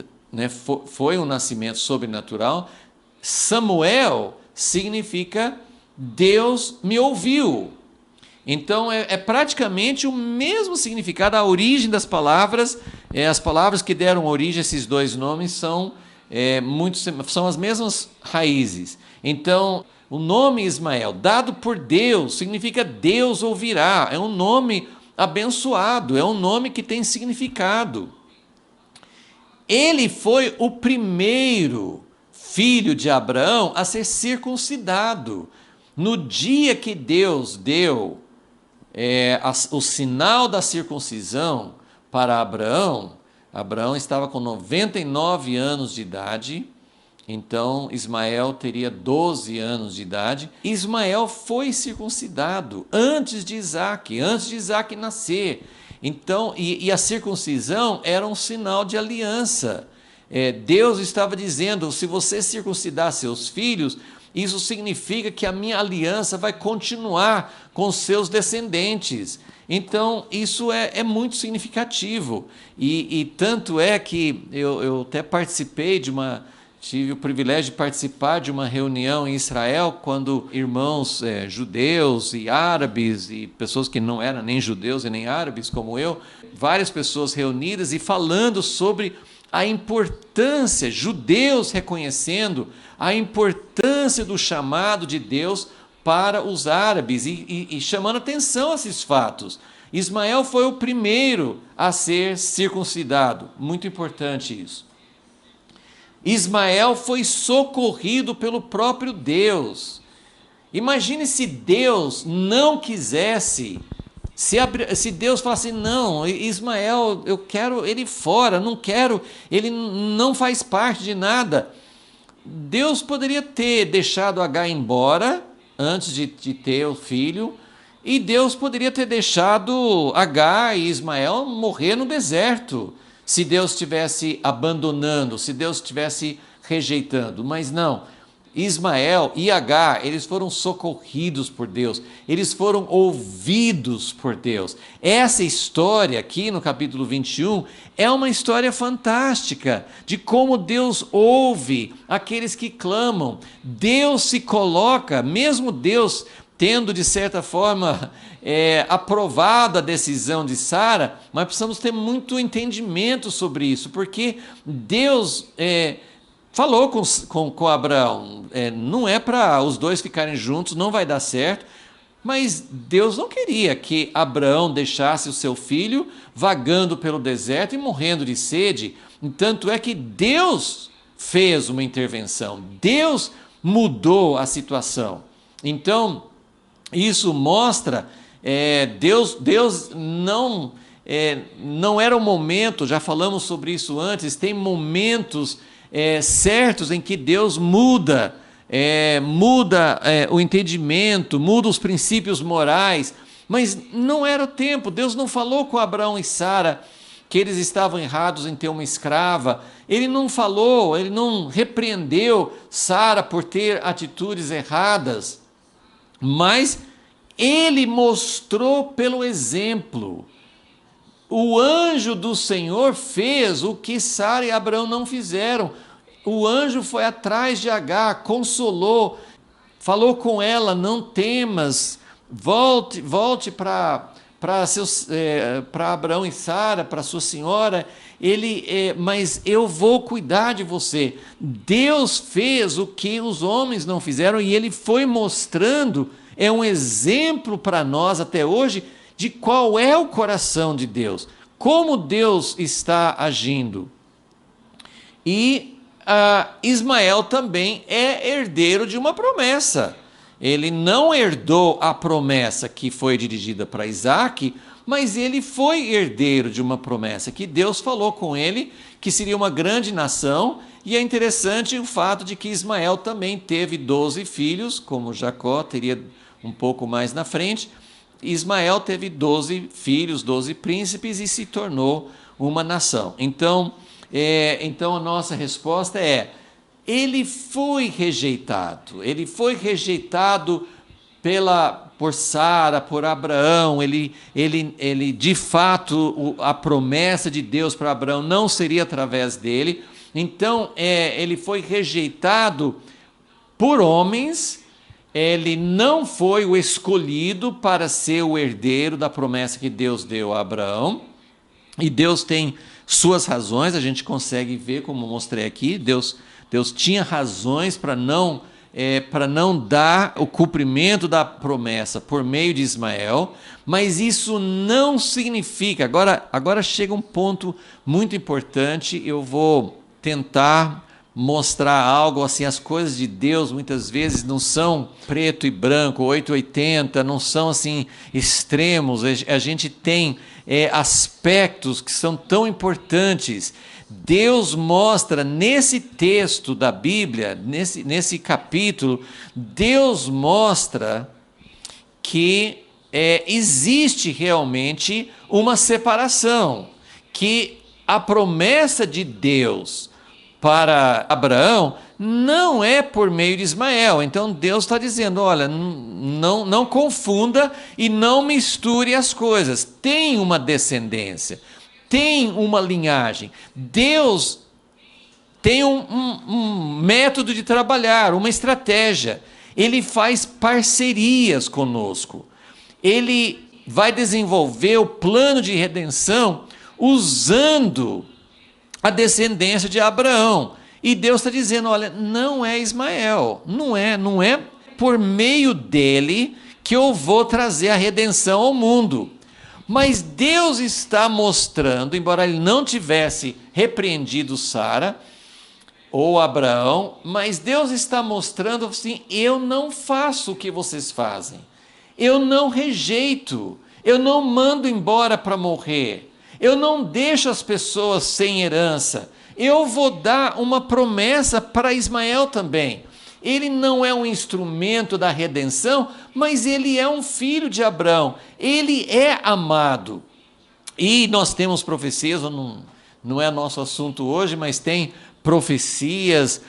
foi um nascimento sobrenatural, Samuel significa Deus me ouviu. Então, é praticamente o mesmo significado, a origem das palavras, as palavras que deram origem a esses dois nomes são as mesmas raízes. Então, o nome Ismael, dado por Deus, significa Deus ouvirá, é um nome abençoado, é um nome que tem significado. Ele foi o primeiro filho de Abraão a ser circuncidado. No dia que Deus deu o sinal da circuncisão para Abraão, Abraão estava com 99 anos de idade, então Ismael teria 12 anos de idade. Ismael foi circuncidado antes de Isaque nascer. Então, e a circuncisão era um sinal de aliança. Deus estava dizendo, se você circuncidar seus filhos, isso significa que a minha aliança vai continuar com seus descendentes. Então, isso é muito significativo. E tanto é que eu até tive o privilégio de participar de uma reunião em Israel, quando irmãos judeus e árabes, e pessoas que não eram nem judeus e nem árabes como eu, várias pessoas reunidas e falando sobre a importância, judeus reconhecendo a importância do chamado de Deus para os árabes e chamando atenção a esses fatos. Ismael foi o primeiro a ser circuncidado, muito importante isso. Ismael foi socorrido pelo próprio Deus. Imagine se Deus não quisesse, se Deus falasse, não, Ismael, eu quero ele fora, não quero, ele não faz parte de nada. Deus poderia ter deixado Agar embora antes de ter o filho, e Deus poderia ter deixado Agar e Ismael morrer no deserto, se Deus estivesse abandonando, se Deus estivesse rejeitando. Mas não, Ismael e Agar, eles foram socorridos por Deus, eles foram ouvidos por Deus. Essa história aqui no capítulo 21 é uma história fantástica de como Deus ouve aqueles que clamam. Deus se coloca, mesmo Deus tendo de certa forma aprovado a decisão de Sara, mas precisamos ter muito entendimento sobre isso, porque Deus falou com Abraão, não é para os dois ficarem juntos, não vai dar certo, mas Deus não queria que Abraão deixasse o seu filho vagando pelo deserto e morrendo de sede. Tanto é que Deus fez uma intervenção, Deus mudou a situação. Então, isso mostra, Deus não era o momento, já falamos sobre isso antes, tem momentos certos em que Deus muda o entendimento, muda os princípios morais, mas não era o tempo. Deus não falou com Abraão e Sara que eles estavam errados em ter uma escrava. Ele não falou, ele não repreendeu Sara por ter atitudes erradas, mas ele mostrou pelo exemplo. O anjo do Senhor fez o que Sara e Abraão não fizeram. O anjo foi atrás de Agar, consolou, falou com ela: não temas, volte para Abraão e Sara, para sua senhora, mas eu vou cuidar de você. Deus fez o que os homens não fizeram e ele foi mostrando, é um exemplo para nós até hoje de qual é o coração de Deus, como Deus está agindo. E Ismael também é herdeiro de uma promessa. Ele não herdou a promessa que foi dirigida para Isaac, mas ele foi herdeiro de uma promessa que Deus falou com ele, que seria uma grande nação. E é interessante o fato de que Ismael também teve 12 filhos, como Jacó teria um pouco mais na frente. Ismael teve 12 filhos, 12 príncipes e se tornou uma nação. Então a nossa resposta é: ele foi rejeitado por Sara, por Abraão. Ele de fato, a promessa de Deus para Abraão não seria através dele. Então ele foi rejeitado por homens. Ele não foi o escolhido para ser o herdeiro da promessa que Deus deu a Abraão. E Deus tem suas razões, a gente consegue ver, como mostrei aqui. Deus tinha razões para não dar o cumprimento da promessa por meio de Ismael, mas isso não significa. Agora chega um ponto muito importante. Eu vou tentar mostrar algo assim. As coisas de Deus muitas vezes não são preto e branco, 880, não são assim extremos. A gente tem aspectos que são tão importantes. Deus mostra nesse texto da Bíblia, nesse capítulo, Deus mostra que existe realmente uma separação, que a promessa de Deus para Abraão não é por meio de Ismael. Então Deus está dizendo: olha, não confunda e não misture as coisas. Tem uma descendência, tem uma linhagem. Deus tem um método de trabalhar, uma estratégia. Ele faz parcerias conosco. Ele vai desenvolver o plano de redenção usando a descendência de Abraão. E Deus está dizendo: olha, não é Ismael, não é por meio dele que eu vou trazer a redenção ao mundo. Mas Deus está mostrando, embora ele não tivesse repreendido Sara ou Abraão, mas Deus está mostrando assim: eu não faço o que vocês fazem, eu não rejeito, eu não mando embora para morrer, eu não deixo as pessoas sem herança. Eu vou dar uma promessa para Ismael também. Ele não é um instrumento da redenção, mas ele é um filho de Abraão. Ele é amado. E nós temos profecias, não é nosso assunto hoje, mas tem profecias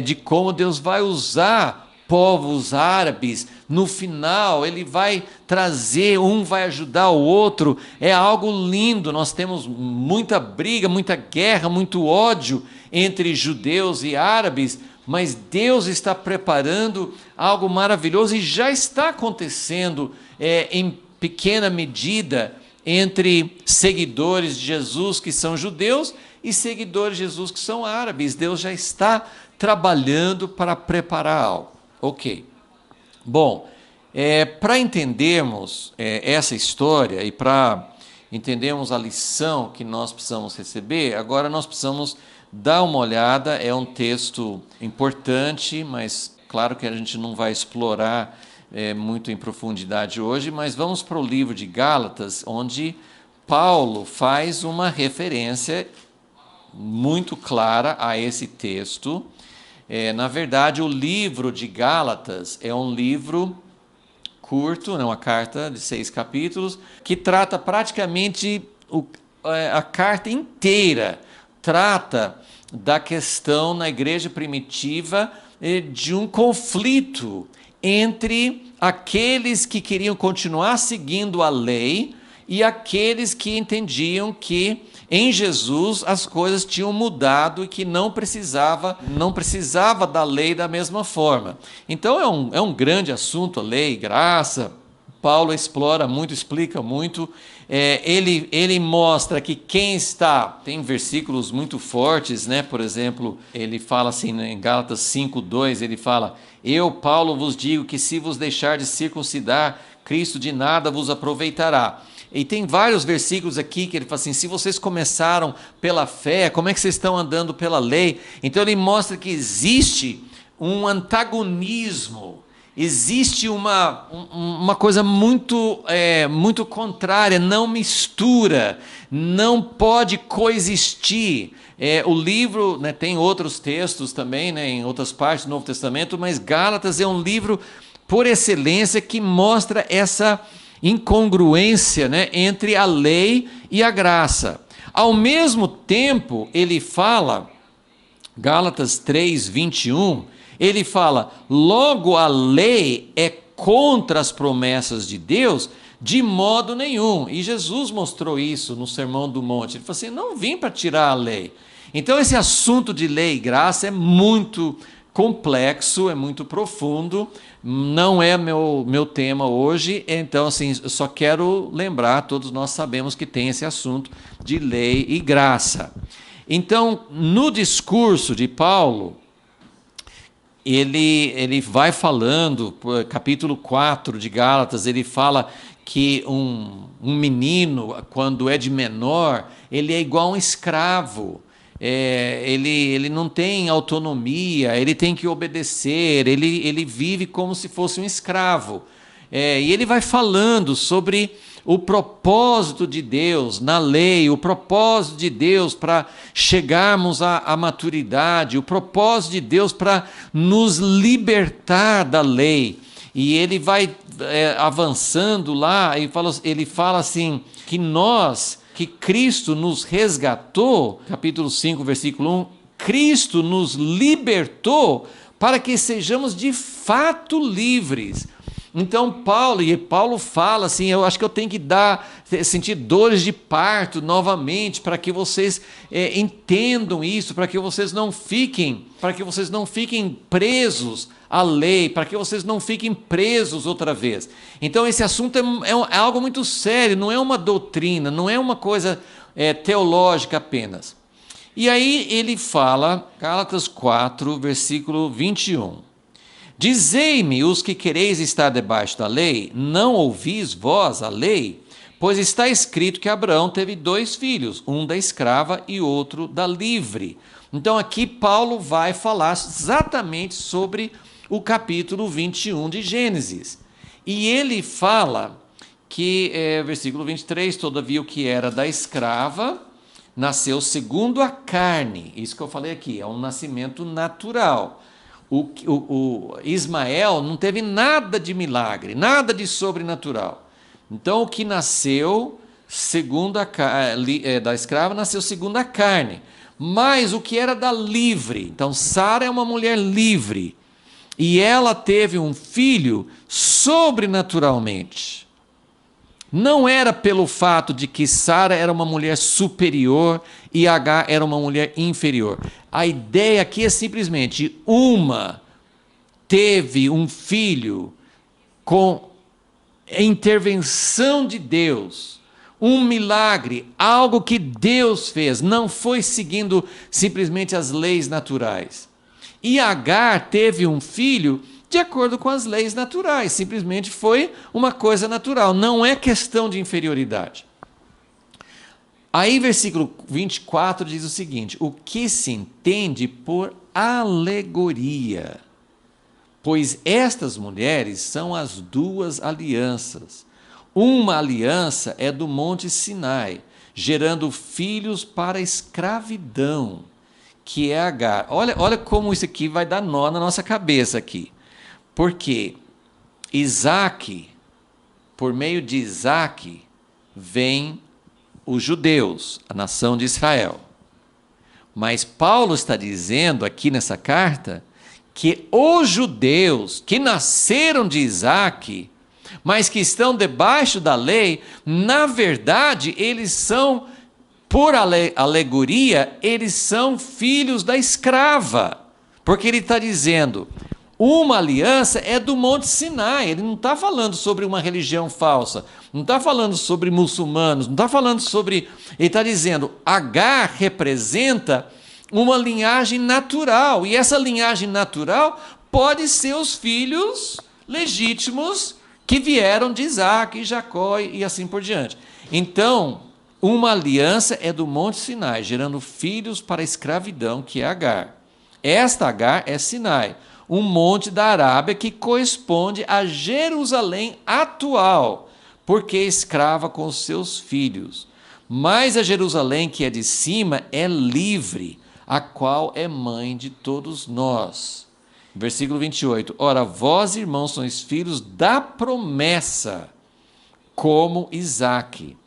de como Deus vai usar povos árabes. No final, ele vai trazer, um vai ajudar o outro. É algo lindo. Nós temos muita briga, muita guerra, muito ódio entre judeus e árabes, mas Deus está preparando algo maravilhoso e já está acontecendo em pequena medida entre seguidores de Jesus que são judeus e seguidores de Jesus que são árabes. Deus já está trabalhando para preparar algo. Ok. Bom, para entendermos essa história e para entendermos a lição que nós precisamos receber, agora nós precisamos dar uma olhada. É um texto importante, mas claro que a gente não vai explorar muito em profundidade hoje, mas vamos para o livro de Gálatas, onde Paulo faz uma referência muito clara a esse texto. Na verdade, o livro de Gálatas é um livro curto, uma carta de 6 capítulos, que trata praticamente a carta inteira, trata da questão na igreja primitiva de um conflito entre aqueles que queriam continuar seguindo a lei e aqueles que entendiam que em Jesus as coisas tinham mudado e que não precisava da lei da mesma forma. Então é um grande assunto a lei, graça. Paulo explora muito, explica muito. Ele mostra que quem está, tem versículos muito fortes, né? Por exemplo, ele fala assim em Gálatas 5:2, ele fala: eu, Paulo, vos digo que se vos deixar de circuncidar, Cristo de nada vos aproveitará. E tem vários versículos aqui que ele fala assim: se vocês começaram pela fé, como é que vocês estão andando pela lei? Então ele mostra que existe um antagonismo, existe uma coisa muito contrária, não mistura, não pode coexistir. O livro, né, tem outros textos também, né, em outras partes do Novo Testamento, mas Gálatas é um livro por excelência que mostra essa incongruência, né, entre a lei e a graça. Ao mesmo tempo, ele fala, Gálatas 3:21, ele fala: logo a lei é contra as promessas de Deus de modo nenhum. E Jesus mostrou isso no Sermão do Monte. Ele falou assim: não vim para tirar a lei. Então esse assunto de lei e graça é muito complexo, é muito profundo, não é meu tema hoje, então assim, eu só quero lembrar, todos nós sabemos que tem esse assunto de lei e graça. Então, no discurso de Paulo, ele vai falando, capítulo 4 de Gálatas, ele fala que um menino, quando é de menor, ele é igual a um escravo. Ele não tem autonomia, ele tem que obedecer, ele vive como se fosse um escravo. E ele vai falando sobre o propósito de Deus na lei, o propósito de Deus para chegarmos à maturidade, o propósito de Deus para nos libertar da lei. E ele vai avançando lá, e ele fala assim, que Cristo nos resgatou, capítulo 5, versículo 1, Cristo nos libertou para que sejamos de fato livres. Então Paulo fala assim: eu acho que eu tenho que sentir dores de parto novamente para que vocês entendam isso, para que vocês não fiquem presos à lei, para que vocês não fiquem presos outra vez. Então esse assunto é algo muito sério, não é uma doutrina, não é uma coisa teológica apenas. E aí ele fala, Gálatas 4, versículo 21. Dizei-me, os que quereis estar debaixo da lei, não ouvis vós a lei? Pois está escrito que Abraão teve 2 filhos, um da escrava e outro da livre. Então aqui Paulo vai falar exatamente sobre o capítulo 21 de Gênesis. E ele fala que, versículo 23, todavia o que era da escrava nasceu segundo a carne. Isso que eu falei aqui, é um nascimento natural. O Ismael não teve nada de milagre, nada de sobrenatural. Então, o que nasceu da escrava nasceu segundo a carne. Mas o que era da livre, então Sara é uma mulher livre, e ela teve um filho sobrenaturalmente. Não era pelo fato de que Sara era uma mulher superior e Agar era uma mulher inferior. A ideia aqui é simplesmente uma teve um filho com a intervenção de Deus, um milagre, algo que Deus fez, não foi seguindo simplesmente as leis naturais. E Agar teve um filho de acordo com as leis naturais, simplesmente foi uma coisa natural, não é questão de inferioridade. Aí, versículo 24 diz o seguinte: o que se entende por alegoria? Pois estas mulheres são as 2 alianças. Uma aliança é do monte Sinai, gerando filhos para a escravidão, que é Agar. Olha como isso aqui vai dar nó na nossa cabeça aqui. Porque Isaac, por meio de Isaac, vem os judeus, a nação de Israel. Mas Paulo está dizendo aqui nessa carta que os judeus que nasceram de Isaac, mas que estão debaixo da lei, na verdade, eles são, por alegoria, eles são filhos da escrava. Porque ele está dizendo, uma aliança é do Monte Sinai. Ele não está falando sobre uma religião falsa, não está falando sobre muçulmanos, não está falando sobre... Ele está dizendo, Agar representa uma linhagem natural, e essa linhagem natural pode ser os filhos legítimos que vieram de Isaac, Jacó e assim por diante. Então, uma aliança é do Monte Sinai, gerando filhos para a escravidão, que é Agar. Esta Agar é Sinai, um monte da Arábia que corresponde a Jerusalém atual, porque é escrava com os seus filhos. Mas a Jerusalém que é de cima é livre, a qual é mãe de todos nós. Versículo 28. Ora, vós, irmãos, sois filhos da promessa, como Isaque.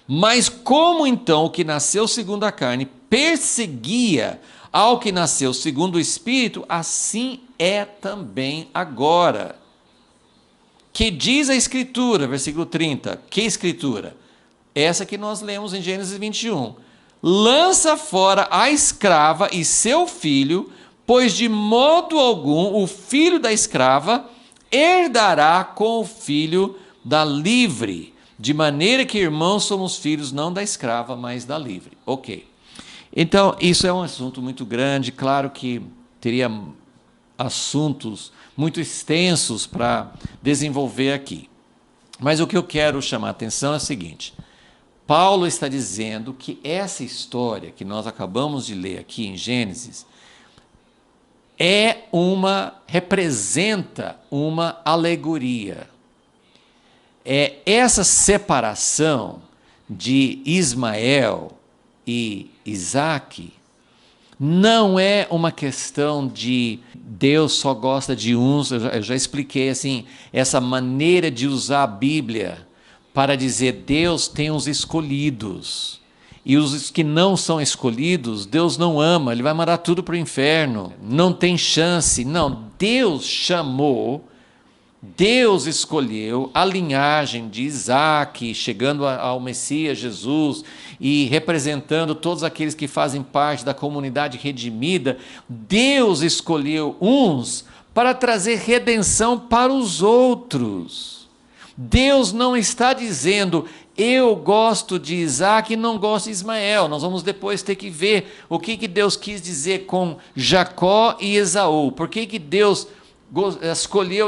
Mas como então o que nasceu segundo a carne perseguia ao que nasceu segundo o Espírito, assim é também agora. Que diz a Escritura, versículo 30, que Escritura? Essa que nós lemos em Gênesis 21. Lança fora a escrava e seu filho, pois de modo algum o filho da escrava herdará com o filho da livre, de maneira que irmãos somos filhos não da escrava, mas da livre. Ok. Então, isso é um assunto muito grande, claro que teria assuntos muito extensos para desenvolver aqui. Mas o que eu quero chamar a atenção é o seguinte: Paulo está dizendo que essa história que nós acabamos de ler aqui em Gênesis representa uma alegoria. Essa separação de Ismael e Isaque não é uma questão de Deus só gosta de uns. Eu já expliquei assim, essa maneira de usar a Bíblia para dizer Deus tem os escolhidos, e os que não são escolhidos, Deus não ama, Ele vai mandar tudo para o inferno, não tem chance. Não, Deus chamou, Deus escolheu a linhagem de Isaque, chegando ao Messias Jesus, e representando todos aqueles que fazem parte da comunidade redimida. Deus escolheu uns para trazer redenção para os outros. Deus não está dizendo, eu gosto de Isaac e não gosto de Ismael. Nós vamos depois ter que ver o que Deus quis dizer com Jacó e Esaú. Por que Deus escolheu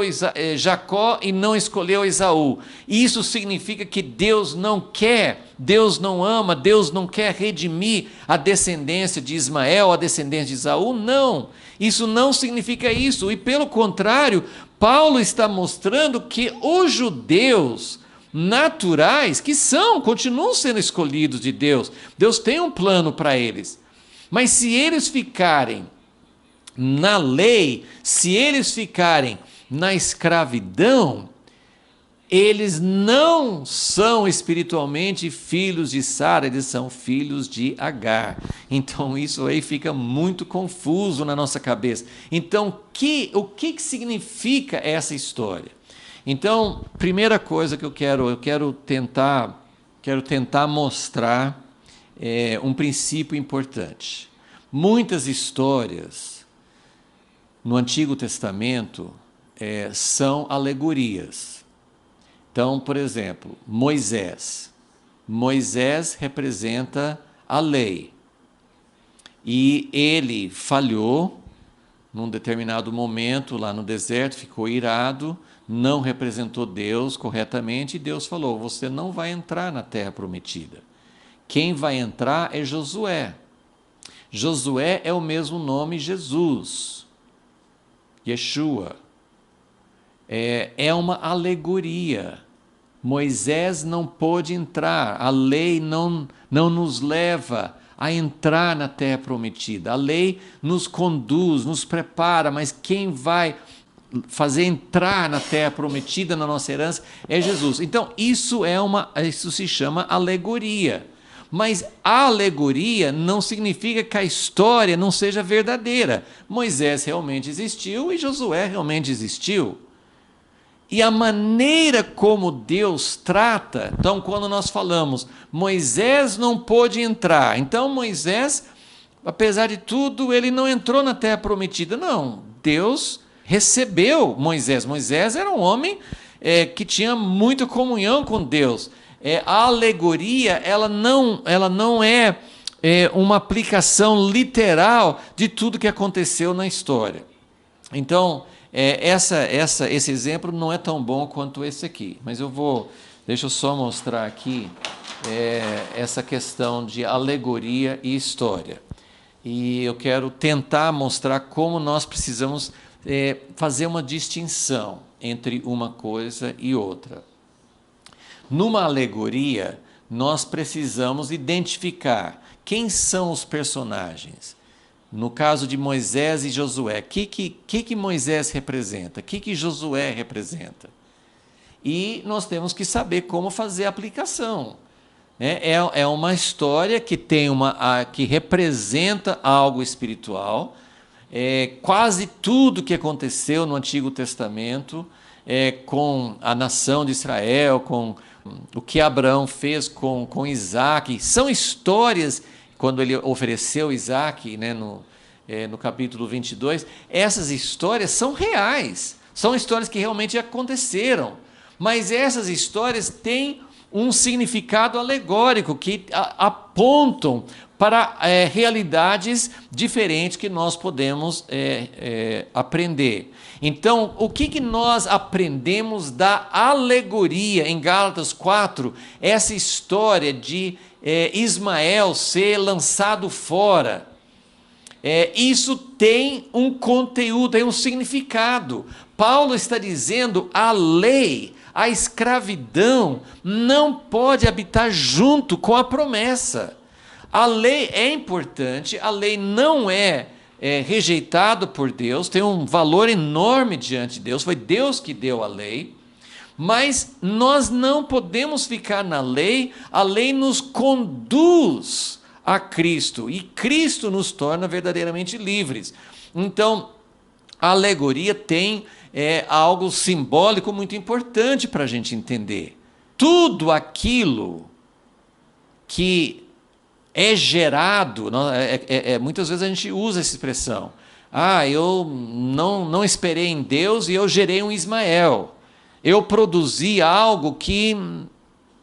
Jacó e não escolheu Esaú? Isso significa que Deus não quer, Deus não ama, Deus não quer redimir a descendência de Ismael, a descendência de Esaú? Não, isso não significa isso. E pelo contrário, Paulo está mostrando que os judeus naturais, que continuam sendo escolhidos de Deus, Deus tem um plano para eles, mas se eles ficarem na lei, se eles ficarem na escravidão, eles não são espiritualmente filhos de Sara, eles são filhos de Agar. Então isso aí fica muito confuso na nossa cabeça. Então o que significa essa história? Então, primeira coisa que eu quero tentar mostrar um princípio importante. Muitas histórias no Antigo Testamento são alegorias. Então, por exemplo, Moisés representa a lei, e ele falhou num determinado momento lá no deserto, ficou irado, não representou Deus corretamente, e Deus falou, você não vai entrar na terra prometida. Quem vai entrar é Josué. Josué é o mesmo nome Jesus, Yeshua. É uma alegoria. Moisés não pôde entrar, a lei não nos leva a entrar na terra prometida. A lei nos conduz, nos prepara, mas quem vai fazer entrar na terra prometida, na nossa herança, é Jesus. Então, isso se chama alegoria. Mas a alegoria não significa que a história não seja verdadeira. Moisés realmente existiu e Josué realmente existiu. E a maneira como Deus trata, então quando nós falamos, Moisés não pôde entrar, então Moisés, apesar de tudo, ele não entrou na terra prometida. Não, Deus recebeu Moisés. Moisés era um homem que tinha muita comunhão com Deus. A alegoria, ela não é uma aplicação literal de tudo que aconteceu na história. Então, esse exemplo não é tão bom quanto esse aqui, mas deixa eu só mostrar aqui essa questão de alegoria e história. E eu quero tentar mostrar como nós precisamos fazer uma distinção entre uma coisa e outra. Numa alegoria, nós precisamos identificar quem são os personagens. No caso de Moisés e Josué, o que Moisés representa? O que Josué representa? E nós temos que saber como fazer a aplicação. É uma história que que representa algo espiritual. Quase tudo que aconteceu no Antigo Testamento, com a nação de Israel, com o que Abraão fez com Isaac, são histórias. Quando ele ofereceu Isaac, no capítulo 22, essas histórias são reais, são histórias que realmente aconteceram, mas essas histórias têm um significado alegórico, que apontam para realidades diferentes que nós podemos aprender. Então, o que nós aprendemos da alegoria em Gálatas 4? Essa história de Ismael ser lançado fora. Isso tem um conteúdo, tem um significado. Paulo está dizendo a lei, a escravidão, não pode habitar junto com a promessa. A lei é importante, a lei não é rejeitada por Deus, tem um valor enorme diante de Deus, foi Deus que deu a lei. Mas nós não podemos ficar na lei, a lei nos conduz a Cristo, e Cristo nos torna verdadeiramente livres. Então, a alegoria tem algo simbólico muito importante para a gente entender. Tudo aquilo que é gerado, muitas vezes a gente usa essa expressão, eu não esperei em Deus e eu gerei um Ismael. Eu produzi algo que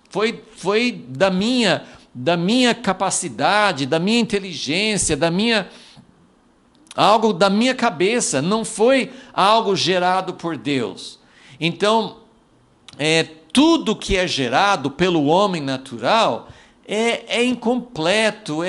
foi da minha capacidade, da minha inteligência, algo da minha cabeça, não foi algo gerado por Deus. Então, tudo que é gerado pelo homem natural é incompleto,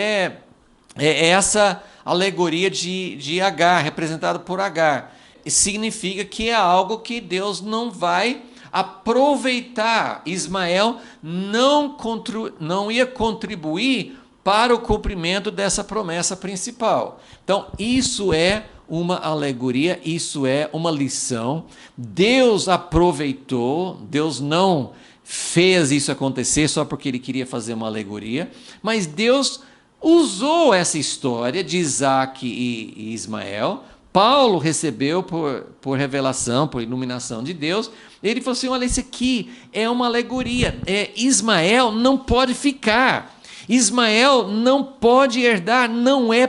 essa alegoria de Agar, representada por Agar. Significa que é algo que Deus não vai aproveitar. Ismael não ia contribuir para o cumprimento dessa promessa principal. Então, isso é uma alegoria, isso é uma lição. Deus aproveitou, Deus não fez isso acontecer só porque ele queria fazer uma alegoria, mas Deus usou essa história de Isaac e Ismael. Paulo recebeu por revelação, por iluminação de Deus. Ele falou assim, olha, isso aqui é uma alegoria. Ismael não pode ficar. Ismael não pode herdar, não é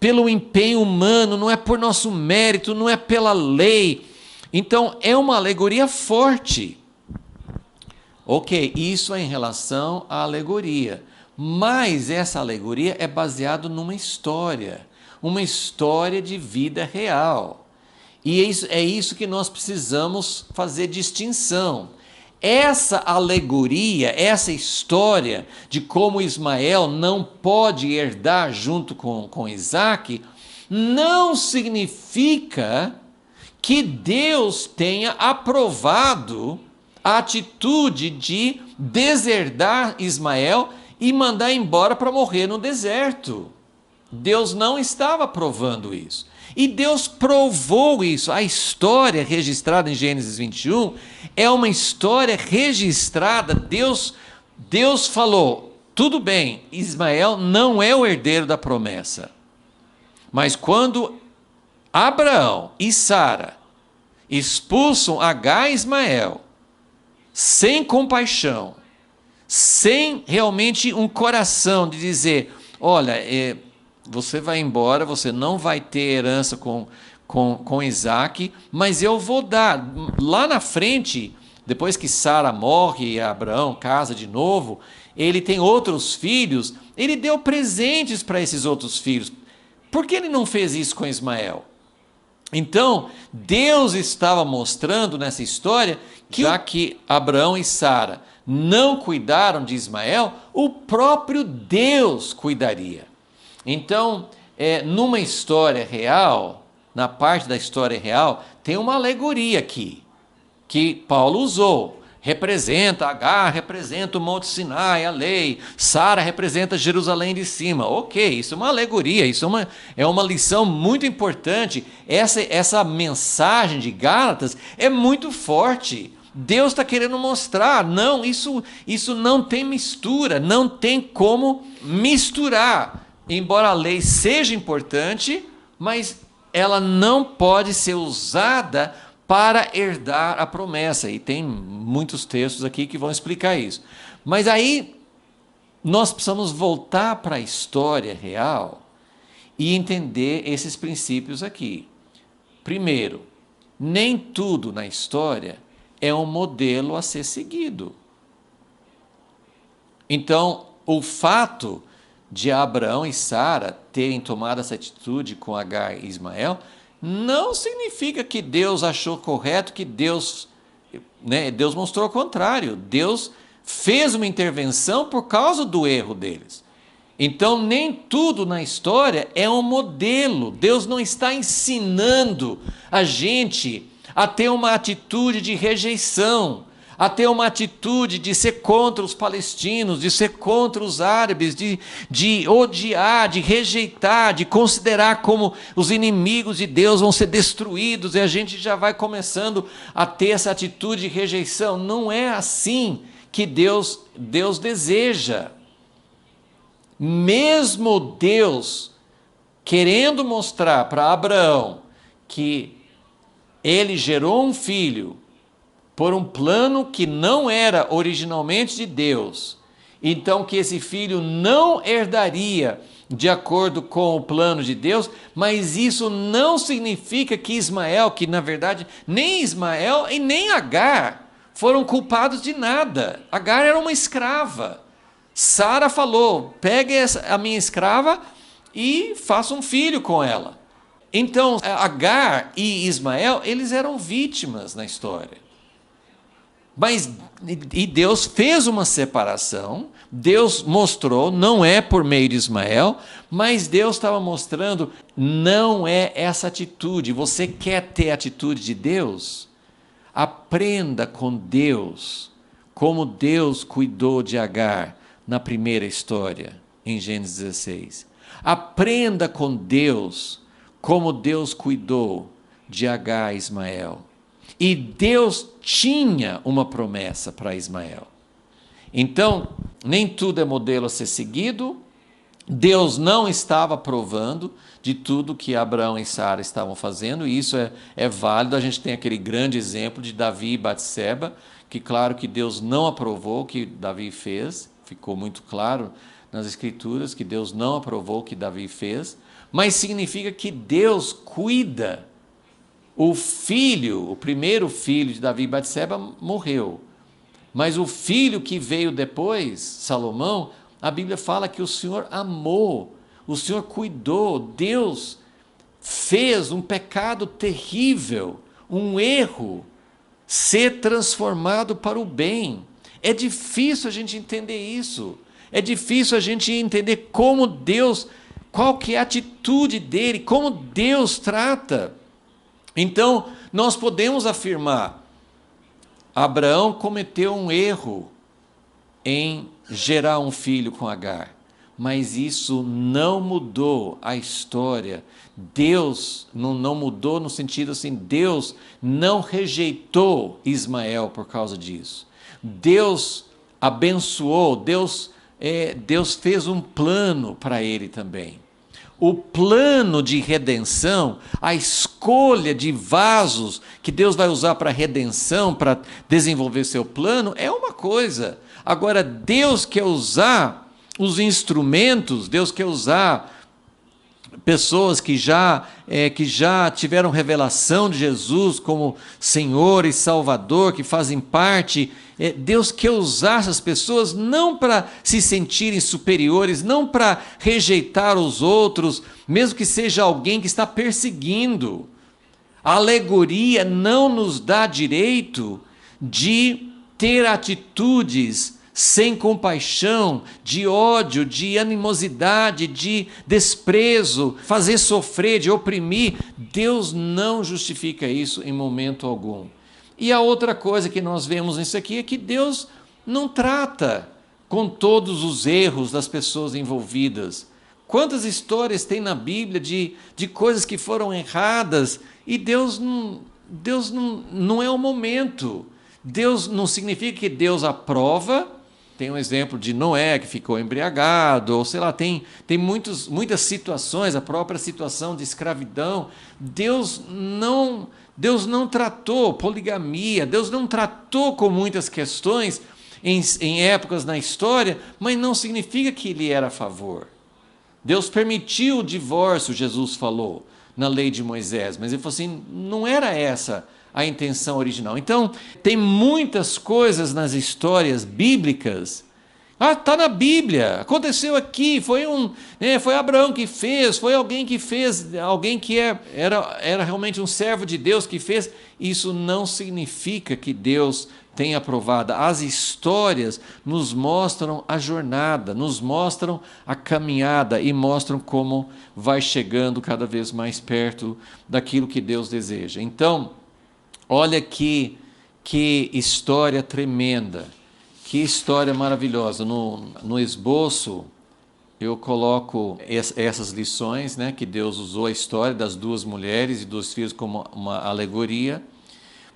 pelo empenho humano, não é por nosso mérito, não é pela lei. Então, é uma alegoria forte. Ok, isso é em relação à alegoria. Mas essa alegoria é baseada numa história. Uma história de vida real. E é isso que nós precisamos fazer distinção. Essa alegoria, essa história de como Ismael não pode herdar junto com Isaac, não significa que Deus tenha aprovado a atitude de deserdar Ismael e mandar embora para morrer no deserto. Deus não estava provando isso. E Deus provou isso. A história registrada em Gênesis 21 é uma história registrada. Deus falou, tudo bem, Ismael não é o herdeiro da promessa. Mas quando Abraão e Sara expulsam Agar e Ismael, sem compaixão, sem realmente um coração de dizer, olha, você vai embora, você não vai ter herança com Isaac, mas eu vou dar. Lá na frente, depois que Sara morre e Abraão casa de novo, ele tem outros filhos, ele deu presentes para esses outros filhos. Por que ele não fez isso com Ismael? Então, Deus estava mostrando nessa história que, já que Abraão e Sara não cuidaram de Ismael, o próprio Deus cuidaria. Então, numa história real, na parte da história real, tem uma alegoria aqui, que Paulo usou. Representa, Agar representa o Monte Sinai, a lei, Sara representa Jerusalém de cima. Ok, isso é uma alegoria, isso é uma lição muito importante. Essa mensagem de Gálatas é muito forte. Deus está querendo mostrar, não, isso não tem mistura, não tem como misturar. Embora a lei seja importante, mas ela não pode ser usada para herdar a promessa. E tem muitos textos aqui que vão explicar isso. Mas aí nós precisamos voltar para a história real e entender esses princípios aqui. Primeiro, nem tudo na história é um modelo a ser seguido. Então, o fato de Abraão e Sara terem tomado essa atitude com Agar e Ismael não significa que Deus achou correto, que Deus mostrou o contrário. Deus fez uma intervenção por causa do erro deles. Então, nem tudo na história é um modelo. Deus não está ensinando a gente a ter uma atitude de rejeição, a ter uma atitude de ser contra os palestinos, de ser contra os árabes, de odiar, de rejeitar, de considerar como os inimigos de Deus vão ser destruídos, e a gente já vai começando a ter essa atitude de rejeição. Não é assim que Deus deseja. Mesmo Deus querendo mostrar para Abraão que ele gerou um filho por um plano que não era originalmente de Deus, então que esse filho não herdaria de acordo com o plano de Deus, mas isso não significa que Ismael, que na verdade nem Ismael e nem Agar foram culpados de nada. Agar era uma escrava. Sara falou, pegue a minha escrava e faça um filho com ela. Então Agar e Ismael, eles eram vítimas na história. E Deus fez uma separação, Deus mostrou, não é por meio de Ismael, mas Deus estava mostrando, não é essa atitude. Você quer ter a atitude de Deus? Aprenda com Deus, como Deus cuidou de Agar na primeira história, em Gênesis 16. Aprenda com Deus, como Deus cuidou de Agar e Ismael. E Deus tinha uma promessa para Ismael. Então, nem tudo é modelo a ser seguido. Deus não estava aprovando de tudo que Abraão e Sara estavam fazendo, e isso é válido. A gente tem aquele grande exemplo de Davi e Batseba, que claro que Deus não aprovou o que Davi fez, ficou muito claro nas Escrituras que Deus não aprovou o que Davi fez, mas significa que Deus cuida. O primeiro filho de Davi e Batseba morreu, mas o filho que veio depois, Salomão, a Bíblia fala que o Senhor amou, o Senhor cuidou. Deus fez um pecado terrível, um erro, ser transformado para o bem. É difícil a gente entender isso, é difícil a gente entender como Deus, qual que é a atitude dele, como Deus trata. Então, nós podemos afirmar, Abraão cometeu um erro em gerar um filho com Agar, mas isso não mudou a história. Deus não mudou no sentido assim, Deus não rejeitou Ismael por causa disso. Deus abençoou, Deus fez um plano para ele também. O plano de redenção, a escolha de vasos que Deus vai usar para redenção, para desenvolver seu plano, é uma coisa. Agora, Deus quer usar os instrumentos, Deus quer usar pessoas que já tiveram revelação de Jesus como Senhor e Salvador, que fazem parte. Deus quer usar essas pessoas não para se sentirem superiores, não para rejeitar os outros, mesmo que seja alguém que está perseguindo. A alegoria não nos dá direito de ter atitudes sem compaixão, de ódio, de animosidade, de desprezo, fazer sofrer, de oprimir. Deus não justifica isso em momento algum. E a outra coisa que nós vemos nisso aqui é que Deus não trata com todos os erros das pessoas envolvidas. Quantas histórias tem na Bíblia de coisas que foram erradas e Deus não é o momento. Deus não significa que Deus aprova. Tem um exemplo de Noé que ficou embriagado, ou sei lá, tem muitas situações, a própria situação de escravidão. Deus não tratou poligamia, Deus não tratou com muitas questões em épocas na história, mas não significa que ele era a favor. Deus permitiu o divórcio, Jesus falou, na lei de Moisés, mas ele falou assim, não era essa a intenção original. Então, tem muitas coisas nas histórias bíblicas. Está na Bíblia, aconteceu aqui, foi Abraão que fez, foi alguém que fez, alguém que era realmente um servo de Deus que fez. Isso não significa que Deus tenha aprovado. As histórias nos mostram a jornada, nos mostram a caminhada e mostram como vai chegando cada vez mais perto daquilo que Deus deseja. Então, olha que história tremenda, que história maravilhosa. No esboço eu coloco essas lições, né, que Deus usou a história das duas mulheres e dos filhos como uma alegoria,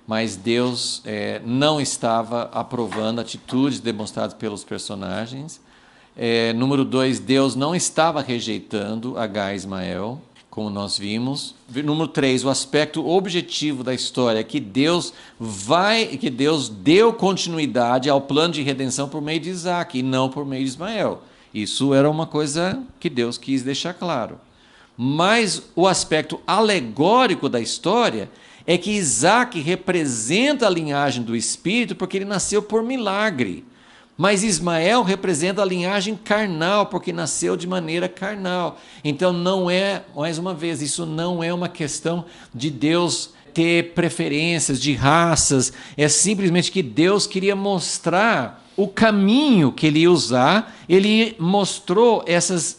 mas Deus não estava aprovando atitudes demonstradas pelos personagens. Número 2, Deus não estava rejeitando Agar e Ismael, como nós vimos. Número 3, o aspecto objetivo da história é que Deus deu continuidade ao plano de redenção por meio de Isaac e não por meio de Ismael. Isso era uma coisa que Deus quis deixar claro. Mas o aspecto alegórico da história é que Isaac representa a linhagem do Espírito porque ele nasceu por milagre. Mas Ismael representa a linhagem carnal, porque nasceu de maneira carnal. Então não é, mais uma vez, isso não é uma questão de Deus ter preferências de raças, é simplesmente que Deus queria mostrar o caminho que ele ia usar, ele mostrou essas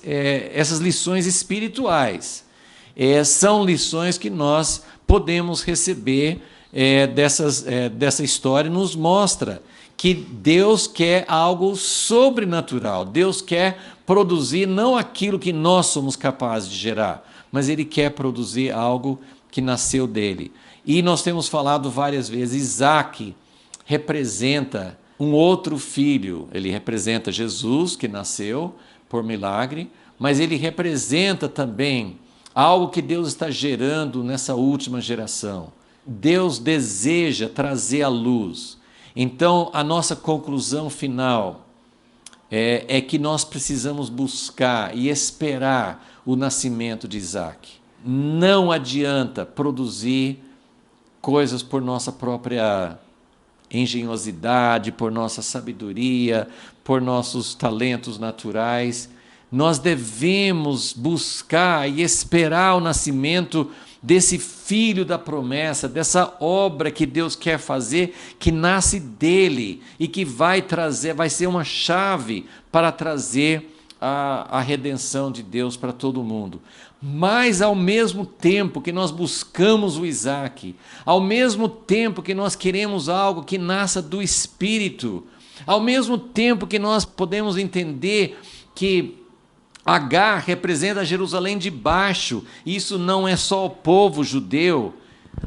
lições espirituais. São lições que nós podemos receber dessa história, nos mostra que Deus quer algo sobrenatural. Deus quer produzir não aquilo que nós somos capazes de gerar, mas Ele quer produzir algo que nasceu dele. E nós temos falado várias vezes, Isaac representa um outro filho. Ele representa Jesus, que nasceu por milagre, mas ele representa também algo que Deus está gerando nessa última geração. Deus deseja trazer à luz. Então, a nossa conclusão final é que nós precisamos buscar e esperar o nascimento de Isaac. Não adianta produzir coisas por nossa própria engenhosidade, por nossa sabedoria, por nossos talentos naturais. Nós devemos buscar e esperar o nascimento desse filho da promessa, dessa obra que Deus quer fazer, que nasce dele e que vai ser uma chave para trazer a redenção de Deus para todo mundo. Mas ao mesmo tempo que nós buscamos o Isaac, ao mesmo tempo que nós queremos algo que nasça do Espírito, ao mesmo tempo que nós podemos entender que Agar representa Jerusalém de baixo, isso não é só o povo judeu.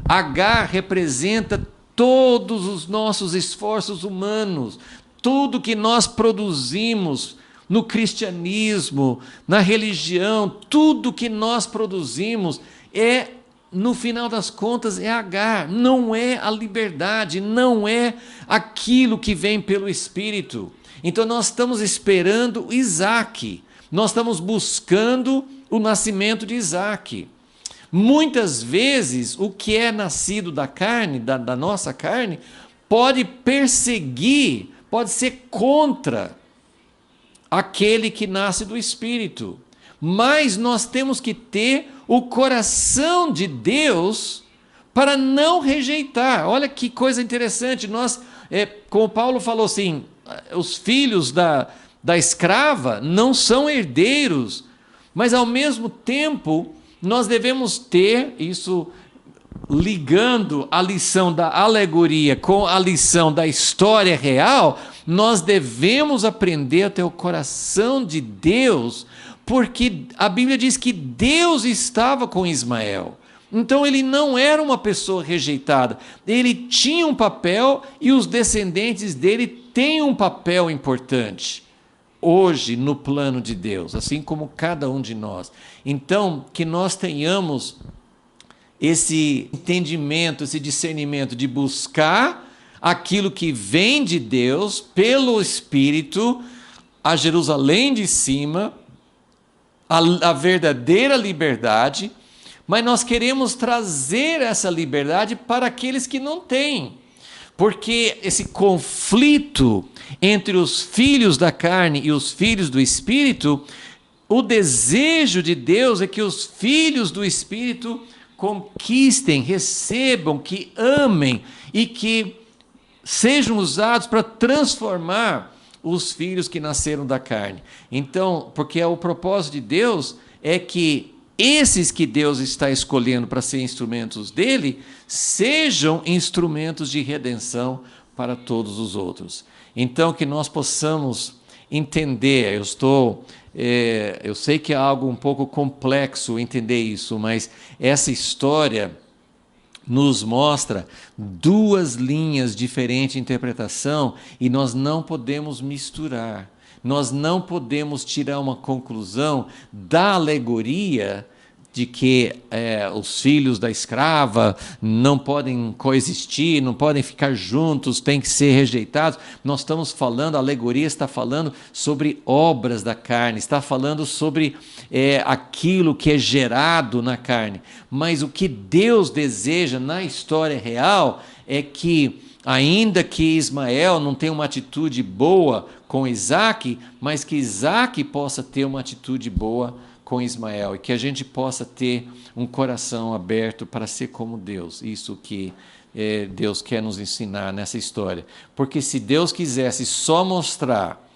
Agar representa todos os nossos esforços humanos, tudo que nós produzimos no cristianismo, na religião, tudo que nós produzimos no final das contas, é Agar, não é a liberdade, não é aquilo que vem pelo Espírito. Então nós estamos esperando Isaac, nós estamos buscando o nascimento de Isaac. Muitas vezes, o que é nascido da carne, da nossa carne, pode perseguir, pode ser contra aquele que nasce do Espírito. Mas nós temos que ter o coração de Deus para não rejeitar. Olha que coisa interessante. Como Paulo falou assim, os filhos da escrava não são herdeiros, mas ao mesmo tempo nós devemos ter, isso ligando a lição da alegoria com a lição da história real, nós devemos aprender a ter o coração de Deus, porque a Bíblia diz que Deus estava com Ismael. Então ele não era uma pessoa rejeitada, ele tinha um papel e os descendentes dele têm um papel importante hoje no plano de Deus, assim como cada um de nós. Então, que nós tenhamos esse entendimento, esse discernimento de buscar aquilo que vem de Deus pelo Espírito, a Jerusalém de cima, a verdadeira liberdade, mas nós queremos trazer essa liberdade para aqueles que não têm. Porque esse conflito entre os filhos da carne e os filhos do Espírito, o desejo de Deus é que os filhos do Espírito conquistem, recebam, que amem e que sejam usados para transformar os filhos que nasceram da carne. Então, porque o propósito de Deus é que esses que Deus está escolhendo para ser instrumentos dele, sejam instrumentos de redenção para todos os outros. Então, que nós possamos entender, eu sei que é algo um pouco complexo entender isso, mas essa história nos mostra duas linhas diferentes de interpretação e nós não podemos misturar. Nós não podemos tirar uma conclusão da alegoria de que os filhos da escrava não podem coexistir, não podem ficar juntos, têm que ser rejeitados. Nós estamos falando, a alegoria está falando sobre obras da carne, está falando sobre aquilo que é gerado na carne. Mas o que Deus deseja na história real é que, ainda que Ismael não tenha uma atitude boa com Isaac, mas que Isaac possa ter uma atitude boa com Ismael, e que a gente possa ter um coração aberto para ser como Deus. Isso que Deus quer nos ensinar nessa história. Porque se Deus quisesse só mostrar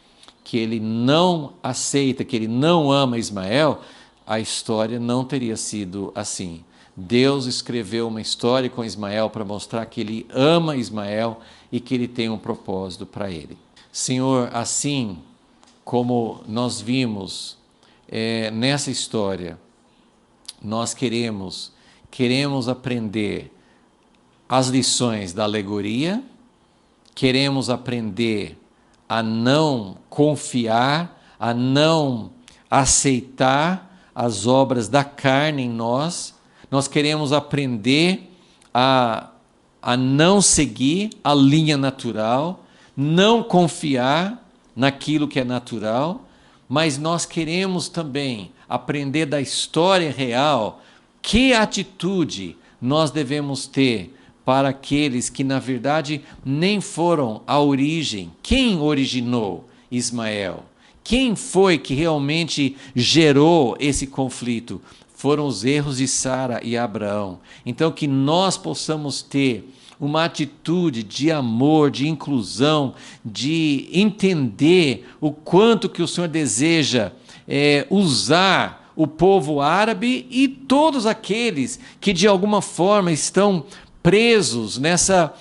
que ele não aceita, que ele não ama Ismael, a história não teria sido assim. Deus escreveu uma história com Ismael para mostrar que ele ama Ismael e que ele tem um propósito para ele. Senhor, assim como nós vimos nessa história, nós queremos aprender as lições da alegoria, queremos aprender a não confiar, a não aceitar as obras da carne em nós, nós queremos aprender a não seguir a linha natural, não confiar naquilo que é natural, mas nós queremos também aprender da história real que atitude nós devemos ter para aqueles que, na verdade, nem foram a origem. Quem originou Ismael? Quem foi que realmente gerou esse conflito? Foram os erros de Sara e Abraão. Então, que nós possamos ter uma atitude de amor, de inclusão, de entender o quanto que o Senhor deseja usar o povo árabe e todos aqueles que de alguma forma estão presos nessa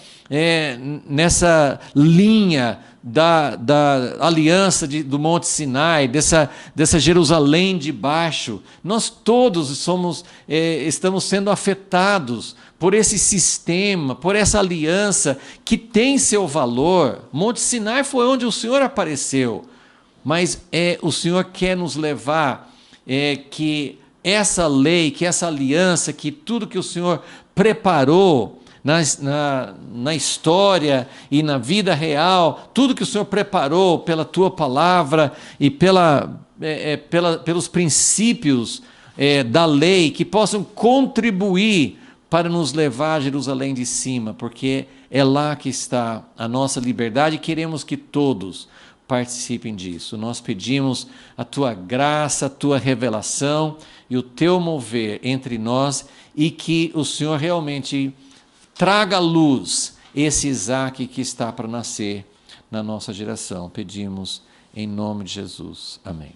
linha da aliança do Monte Sinai, dessa Jerusalém de baixo. Nós todos estamos sendo afetados por esse sistema, por essa aliança que tem seu valor. Monte Sinai foi onde o Senhor apareceu, mas o Senhor quer nos levar que essa lei, que essa aliança, que tudo que o Senhor preparou na história e na vida real, tudo que o Senhor preparou pela Tua palavra e pelos princípios da lei, que possam contribuir para nos levar a Jerusalém de cima, porque é lá que está a nossa liberdade e queremos que todos participem disso. Nós pedimos a Tua graça, a Tua revelação e o Teu mover entre nós, e que o Senhor realmente traga à luz esse Isaac que está para nascer na nossa geração. Pedimos em nome de Jesus. Amém.